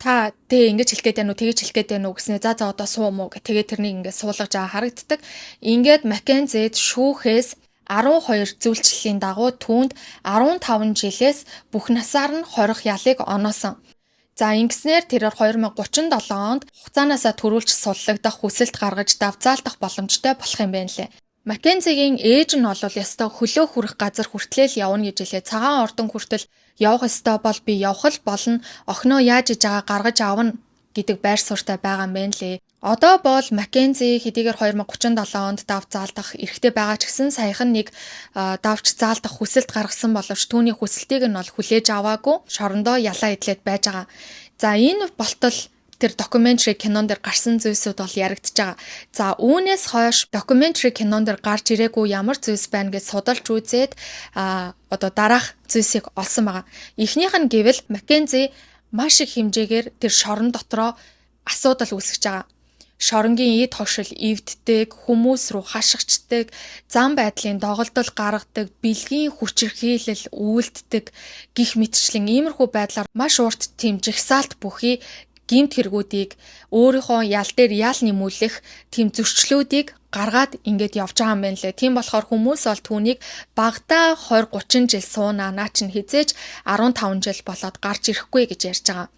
та ингэж хэлгээд байна уу тэгэж хэлгээд байна уу гэснээр за одоо суум уу гэх тэгээд тэрнийг ингээд суулгаж байгаа харагддаг. Ингээд Маккензид шүүхээс 12 зүйлчлэлийн дагуу түүнд 15 жилээс бүх насаар нь хорих ялыг оноосон. За ингэснээр тэрээр 2037 онд хугацаанаасаа төрүүлж суллагдах хүсэлт гаргаж давзаалтах боломжтой болох юм байна лээ. Маккензигийн ээж нь бол ёстой хөлөө хүрэх газар хүртлээл явна гэж хэлээ. Цагаан ордон хүртэл явах ёстой бол би явах л болно. Охиноо яаж иж байгаа гаргаж авна гэдэг байр суурьтай байгаа юм байна лээ. Одоо бол Маккензи хэдийгээр 2037 онд давзаалтах эрхтэй байгаа ч гэсэн саяхан нэг давж заалтах хүсэлт гаргасан боловч түүний хүсэлтийг нь бол хүлээж аваагүй шорондоо ялаа идлээд байж байгаа. За энэ болтол тэр докюментари кинон дээр гарсан зүйлсүүд бол яригдж байгаа. За үүнээс хойш докюментари кинон дээр гарч ирээгүй ямар зүйлс байна гэж судалж үзээд одоо дараах зүйлсийг олсон байгаа. Эхнийх нь гэвэл Маккензи маш их хэмжээгээр тэр шорон дотроо асуудал үүсгэж байгаа. Шоронгийн эд хошил эвддэг, хүмүүс рүү хашгичдаг, зам байдлын доголдол гаргадаг, бэлгийн хүчирхийлэл үйлддэг гих мэтчлэн иймэрхүү байдлаар маш урт тийм жигсаалт бүхий гэмт хэрэгүүдийг өөрийнхөө ял дээр ял нэмүүлэх тийм зөрчлүүдийг гаргаад ингээд явж байгаа юм байна лээ. Тийм болохоор хүмүүс бол түүнийг багадаа 20-30 жил суунаа наа чинь хизээж 15 жил болоод гарч ирэхгүй гэж ярьж байгаа.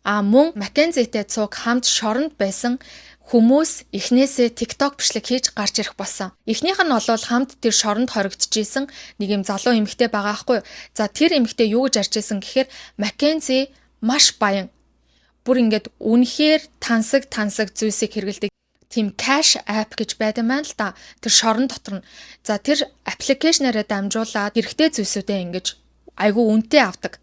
Мөн Маккензитэй цуг хамт шоронд байсан хүмүүс эхнээсээ TikTok бичлэг хийж гарч ирэх болсон. Эхнийх нь бол хамт тэр шоронд хоригдчихсэн нэг юм залуу эмэгтэй байгаа байхгүй юу. За тэр эмэгтэй юу гэж ярьж ирсэн гэхээр Маккензи маш баян. Бүр ингээд үнэхээр тансаг зүйлсийг хэрэгэлдэг. Тийм cash app гэж байдаг маань л да. Тэр шорон дотор нь. За тэр аппликейшнаараа дамжуулаад хэрэгтэй зүйлсүүдээ ингэж айгүй үнэтэй авдаг.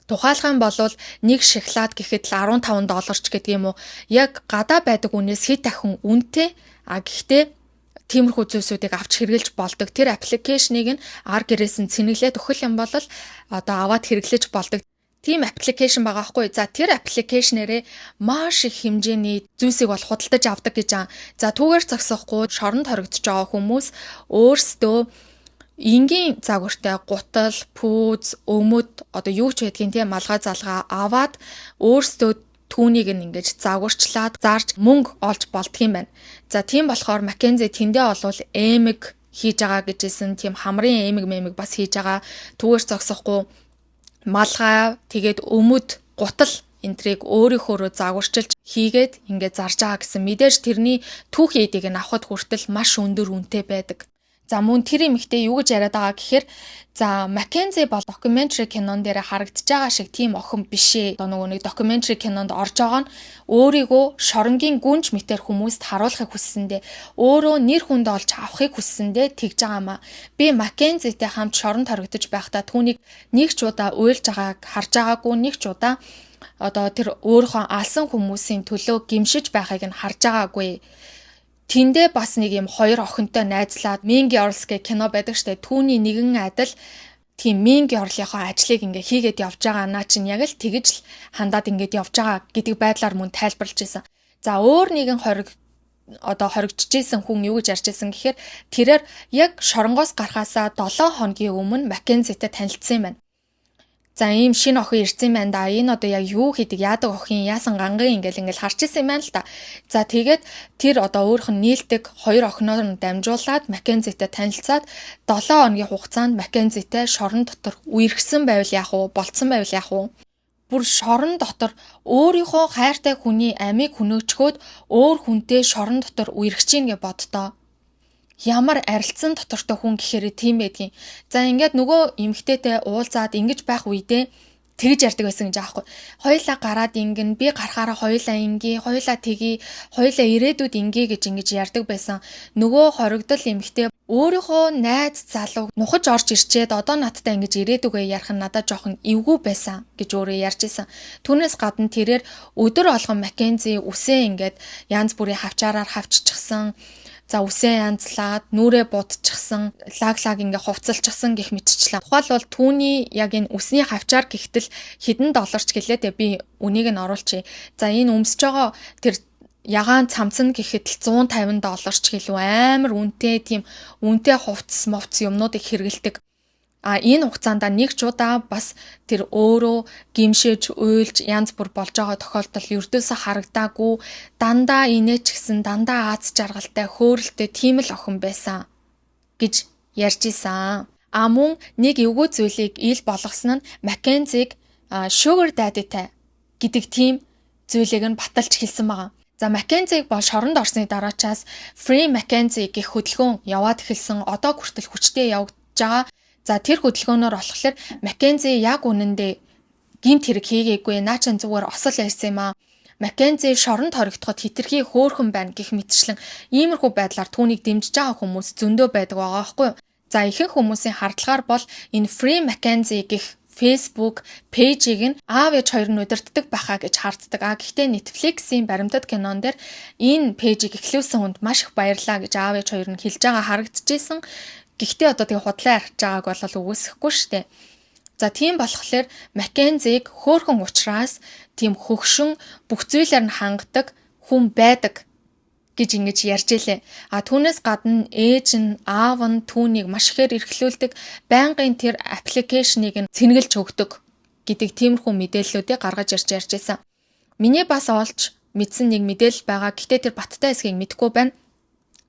Тухайлах юм бол нэг шоколад гэхэд л $15 ч гэдэг юм уу. Яг гадаа байдаг үнээс хэд дахин үнэтэй. Гэхдээ тиймэрхүү зүйлсүүдийг авч хэрэглэж болдог. Тэр аппликейшнийг нь ар гэрээс нь цэнэглээд өгөх юм бол одоо аваад хэрэглэж болдог. Тийм аппликейшн байгаа хгүй. За тэр аппликейшнээрээ маш их хэмжээний зүйлсийг бол худалдаж авдаг гэж байгаа. За түүгээр зогсохгүй шоронд хоригдож байгаа хүмүүс өөрсдөө энгийн загвартай гутал, пүүз, өмд одоо юу ч байдгийн тийм малгай залгаа аваад өөрсдөө түүнийг ингэж загварчлаад зарж мөнгө олж болдго юм байна. За тийм болохоор Маккензи тэндээ олвол эмэг хийж байгаа гэжсэн тийм хамрын эмэг бас хийж байгаа. Түүгээр зогсохгүй малгай тэгээд өмд гутал энтрийг өөрийнхөө загварчилж хийгээд ингээд зарж байгаа гэсэн. Мэдээж тэрний түүх эдийг нь авахд хүртэл маш өндөр үнэтэй байдаг. За мөн тэр эмэгтэй юу гэж яриад байгаа гэхээр за Маккензи бол докюментари кинон дээр харагдаж байгаа шиг тийм охин биш ээ. Одоо нөгөө нэг докюментари кинонд орж байгаа нь өөрийгөө шоронгийн гүнж мэтэр хүмүүст харуулахыг хүссэндээ өөрөө нэр хүнд олж авахыг хүссэндээ тэгж байгаа маа. Би Маккензитэй хамт шоронд хоригдож байхдаа түүнийг нэг ч удаа уйлж байгааг харж байгаагүй, нэг ч удаа одоо тэр өөрийнхөө алсан хүмүүсийн төлөө гимшиж байхыг нь харж байгаагүй. Тэндээ бас нэг юм хоёр охинтой найзлаад Mean Girls гэх кино байдаг штэ. Түүний нэгэн адил тийм Mean Girl-ийнхоо ажлыг ингээ хийгээд явж байгаа наа чинь яг л тэгж л хандаад ингээд явж байгаа гэдэг байдлаар мөн тайлбарлаж байсан. За өөр нэгэн хоригдчихсэн хүн юу гэж ярьж байсан гэхээр тэрээр яг шоронгоос гарахаасаа 7 хоногийн өмнө Маккензитэй танилцсан юм байна. За ийм шинэ охин ирсэн байна да. Энэ одоо яг юу хийдэг, яадаг охин, яасан ганган ингээл харж ирсэн юм байна л да. За тэгээд тэр одоо өөрөх нь нийлдэг хоёр охиноор нь дамжуулаад Маккензитэй танилцаад 7 хоногийн хугацаанд Маккензитэй шорон дотор үерхсэн байвал яах вэ? Болцсон байвал яах вэ? Бүр шорон дотор өөрийнхөө хайртай хүний амийг хөнөөчгөөд өөр хүнтэй шорон дотор үерхэж гин гэж боддоо. Ямар арилцсан дотортой хүн гэхээр тийм байдгийн. За ингээд нөгөө эмгтээтэй уулзаад ингэж байх үедээ тэгж ярьдаг байсан гэж аахгүй. Хоёлаа гараад ингэн, би гарахаараа хоёлаа ингээ, хоёлаа тгий, хоёлаа ирээдүйд ингээ гэж ингэж ярьдаг байсан. Нөгөө хоригдол эмгтээ өөрийнхөө найз залуу нухаж орж ирчээд одоо надтай ингэж ирээдүгээ ярих нь надад жоохон эвгүй байсан гэж өөрөө ярьж исэн. Түүнээс гадна тэрээр өдөр болгон Маккензи үсээ ингээд янз бүрийн хавчаараар хавччихсан. За үсээ янзлаад, нүрээ будчихсан, лаг ингээ хувцалчихсан гэх мэтчлээ. Тухайлбал түүний яг энэ үсний хавчаар гихтэл хэдэн долларч гэлээ би үнийг нь оруулчихъя. За энэ өмсөж байгаа тэр ягаан цамцан гэхэд л $150 ч гэлүү амар үнэтэй тийм үнэтэй хувцс мовц юмнуудыг хэрэгэлдэг. Энэ хугацаанд нэг ч удаа бас тэр өөрөө гимшээж уйлж янз бүр болж байгаа тохиолдол ердөөсөө харагдаагүй, дандаа инээч гисэн дандаа аз жаргалтай хөөрөлтэй тийм л охин байсан гэж ярьж исэн. Мөн нэг эвгүй зүйлийг ил болгосон нь Маккензиг sugar daddy-тай гэдэг тийм зүйлийг нь баталж хэлсэн байгаа. За Маккензиг бол шоронд орсны дараачаас Free Mackenzie гэх хөдөлгөөн яваад эхэлсэн. Одоо хүртэл хүчтэй явагдаж байгаа. За тэр хөдөлгөөнөөр болохоор Маккензи яг үнэндээ гинт хэрэг хийгээгүй, наачаан зүгээр осол ярьсан юм аа. Маккензи шоронд хоригдоход хитрхи хөөхөн байна гэх мэтчлэн иймэрхүү байдлаар түүнийг дэмжиж байгаа хүмүүс зөндөө байдаг байгаа байхгүй юу? За ихэнх хүмүүсийн хардлагаар бол энэ Free Mackenzie гэх Facebook пэйжийг нь аав ээж хоёр нь удирддаг байхаа гэж харддаг. Гэхдээ Netflix-ийн баримтат кинон дээр энэ пэйжийг эхлүүлсэн хүнд маш их баярлалаа гэж аав ээж хоёр нь хэлж байгаа харагдчихсэн. Гэхдээ одоо тэгээ худлаа арчиж байгааг бол үгүйсэхгүй шүү дээ. За тийм болохоор Маккензиг хөөхөн учраас тийм хөгшин бүх зүйлээр нь хангадаг хүн байдаг гэж ингэж ярьж илээ. Түүнээс гадна ээж нь аав нь түүнийг маш ихээр эрхлүүлдэг, байнгын тэр аппликейшнийг нь цэнгэлж өгдөг гэдэг тиймэрхүү мэдээллүүдийг гаргаж ярьж байсан. Миний бас олж мэдсэн нэг мэдээлэл байгаа. Гэхдээ тэр баттай хэсгийг мэдэхгүй байна.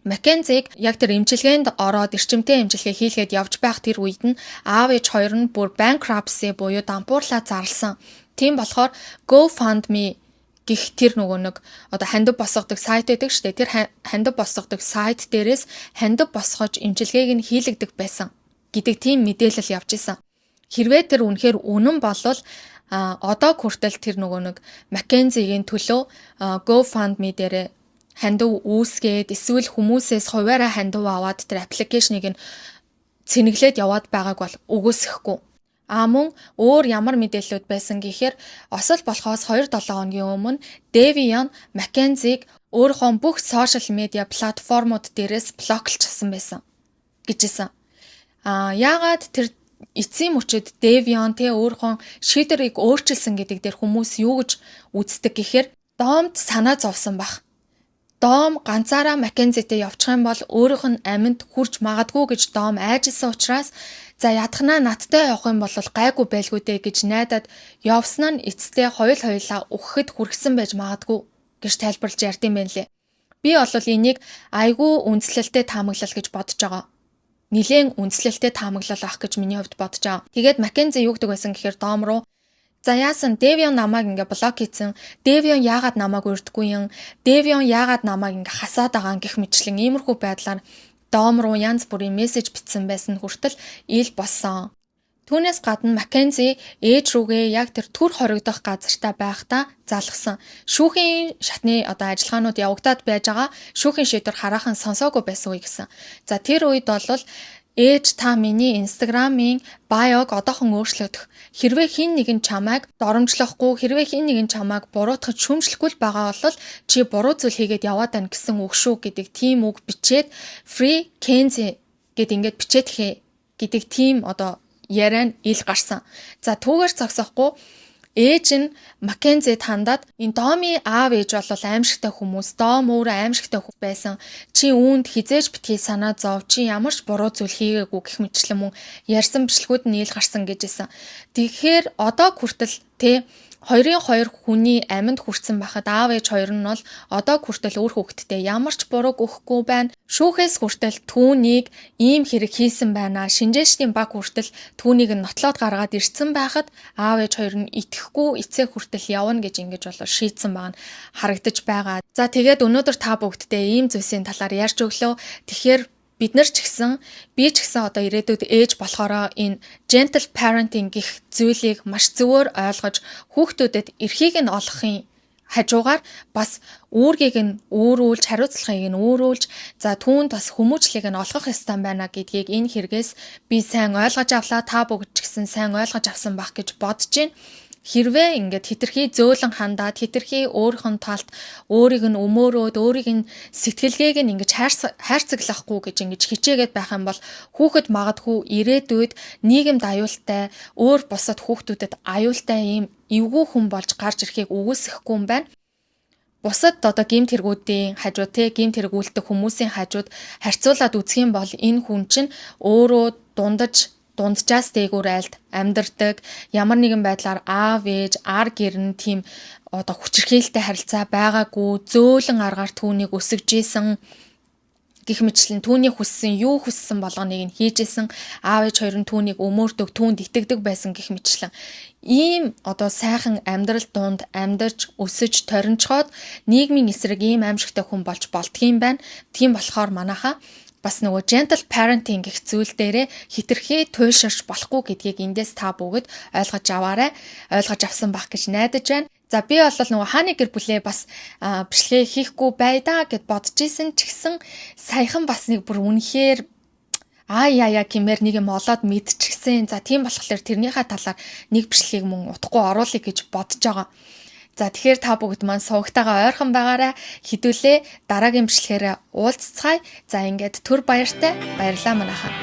Маккензиг яг тэр эмчилгээнд ороод эрчимтэй эмчилгээ хийлгээд явж байх тэр үед нь аав ээж хоёр нь бүр bankruptcy буюу дампуурлаа зарласан. Тийм болохоор GoFundMe гэх тэр нөгөө нэг одоо хандив босгодог сайт байдаг шүү дээ. Тэр хандив босгодог сайт дээрээс хандив босгож эмчилгээг нь хийлэгдэх байсан гэдэг тийм мэдээлэл явж исэн. Хэрвээ тэр үнэхээр үнэн болвол одоо хүртэл тэр нөгөө нэг Маккензигийн төлөө GoFundMe дээр хандив үүсгээд эсвэл хүмүүсээс хуваараа хандив аваад тэр аппликейшнийг нь цэнэглээд яваад байгааг бол үгүйсэхгүй. Мөн өөр ямар мэдээлэлүүд байсан гэхээр осол болохоос 2-7 хоногийн өмнө Devion Маккензиг өөрийнхөө бүх сошиал медиа платформуд дээрээс блоклчихсан байсан гэжсэн. Яагаад тэр эцсийн мөчөд Devion тэ өөрийнхөө шийдвэрийг өөрчилсөн гэдэг дээр хүмүүс юу гэж үздэг гэхээр доомд санаа зовсон баг. Дом ганцаараа Маккензитэй явчих юм бол өөрийнх нь аминд хүрч магадгүй гэж Дом айжсэн учраас за ядахнаа надтай явах юм бол гайгүй байлгүй дээ гэж найдаад явсан нь эцэстээ хоёулаа өгөхөд хүрсэн байж магадгүй гэж тайлбарлаж ярьдсан байна лээ. Би бол энийг айгүй үндэслэлтэй таамаглал гэж бодож байгаа. Нилээн үндэслэлтэй таамаглал ах гэж миний хувьд бодож байгаа. Тэгээд Маккензи юу гэдэг байсан гэхээр Дом руу за яасан Devion намайг ингээ блок хийсэн. Devion яагаад намайг урддаггүй юм? Devion яагаад намайг ингээ хасаад байгаа гэх мэтчлэн иймэрхүү байдлаар доом руу янз бүрийн мессеж бичсэн байсан хүртэл ил болсон. Түүнээс гадна Маккензи ээж рүүгээ яг тэр түр хоригдох газартаа байхдаа залгсан. Шүүхийн шатны ажиллагаанууд явагдаад байж байгаа шүүхийн шийдвэр хараахан сонсоогүй байсан үе гэсэн. За тэр үед бол ээж та миний Instagram-ийн байог одоохон өөрчлөгдөх. Хэрвээ хин нэгэн чамайг доромжлохгүй, хэрвээ хин нэгэн чамайг буруутгаж шүүмжлэхгүй л байгаа бол чи буруу зүйл хийгээд яваад байна гэсэн үг шүү гэдэг тийм үг бичээд Free Kenzie гэд ингээд бичээд гэдэг тийм яриан ил гарсан. За түүгээр зогсохгүй ээж нь Маккензи тандаад энэ Домми аав ээж бол аимшигтай хүмүүс, Дом өөрөө аимшигтай хүмүүс байсан. Чи үүнд хизээж битгий санаа зов, чи ямар ч буруу зүйл хийгээгүй гэх мэтчлэн мөн ярьсан бичлэгүүд нь ил гарсан гэжсэн. Тэгэхээр одоо хүртэл хоёрын хоёр хүний амьд хүрсэн байхад аав ээж хоёр нь бол одоо хүртэл өөр хүүхэдтэй ямар ч бурууг өгөхгүй байна. Шүүхээс хүртэл түүнийг ийм хэрэг хийсэн байна. Шинжээчдийн баг хүртэл түүнийг нь нотлоод гаргаад ирсэн байхад аав ээж хоёр нь итгэхгүй эцэг хүртэл явна гэж ингэж болоо шийдсэн байгаа нь харагдаж байгаа. За тэгээд өнөөдөр та бүгдтэй ийм зүйлсийн талаар ярьж өглөө. Тэгэхээр бид нар ч гэсэн би ч гэсэн одоо ирээдүйд ээж болохоор энэ gentle parenting гэх зүйлийг маш зөвөр ойлгож хүүхдүүдэд эрхийг нь олохын хажуугаар бас үүргийг нь өөрүүлж, хариуцлагыг нь өөрүүлж, за түүнд бас хүмүүжлийг нь олгох ёстой байна гэдгийг энэ хэрэгээс би сайн ойлгож авлаа. Та бүгд ч гэсэн сайн ойлгож авсан байх гэж бодож байна. Хэрвээ ингээд хитрхи зөөлөн хандаад хитрхи өөрийнх нь талд өөрийг нь өмөөрөөд өөрийг нь сэтгэлгээг нь ингэж хайрцаглахгүй гэж ингэж хичээгээд байх юм бол хүүхэд магадгүй ирээдүйд нийгэмд аюултай өөр бусад хүүхдүүдэд аюултай ийм эвгүй хүн болж гарч ирэхийг үгүйсэхгүй юм байна. Бусад гэмт хэрэгүүдийн хажууд гэмт хэрэг үлдэх хүмүүсийн хажууд харьцуулаад үзэх юм бол энэ хүн чинь өөрөө дунджаас дээгүүр айлд амьдардаг, ямар нэгэн байдлаар аав ээж ар гэрн тийм хүчирхийлэлтэй харилцаа байгаагүй, зөөлөн аргаар түүнийг өсгөж ийсэн гэх мэтлэн түүний юу хүссэн болгоныг нь хийж исэн, аав ээж хоёр нь түүнийг өмөөрдөг, түүнд итгэдэг байсан гэх мэтлэн ийм сайхан амьдрал донд амьдарч өсөж торинчхоод нийгмийн эсрэг ийм аимшигтай хүн болж болдгийм байна. Тийм болохоор манайхаа бас нөгөө gentle parenting гэх зүйл дээрээ хитрхи туйлширч болохгүй гэдгийг эндээс та бүгд ойлгож аваарай. Ойлгож авсан байх гэж найдаж байна. За би бол нөгөө хааны гэр бүлээ бас бичлэгээ хийхгүй байдаа гэд бодож исэн ч гэсэн саяхан бас нэг бүр үнэхээр гэмээр нэг юм олоод мэдчихсэн. За тийм болохоор тэрнийхээ талаар нэг бичлэгийг мөн утгагүй оруулъя гэж бодож байгаа. За тэгэхээр та бүгд маань сувагтайгаа ойрхон байгаарай. Хэдүүлээ дараагийн бичлэгээр уулзцгаая. За ингээд түр баярлалаа манайхаа.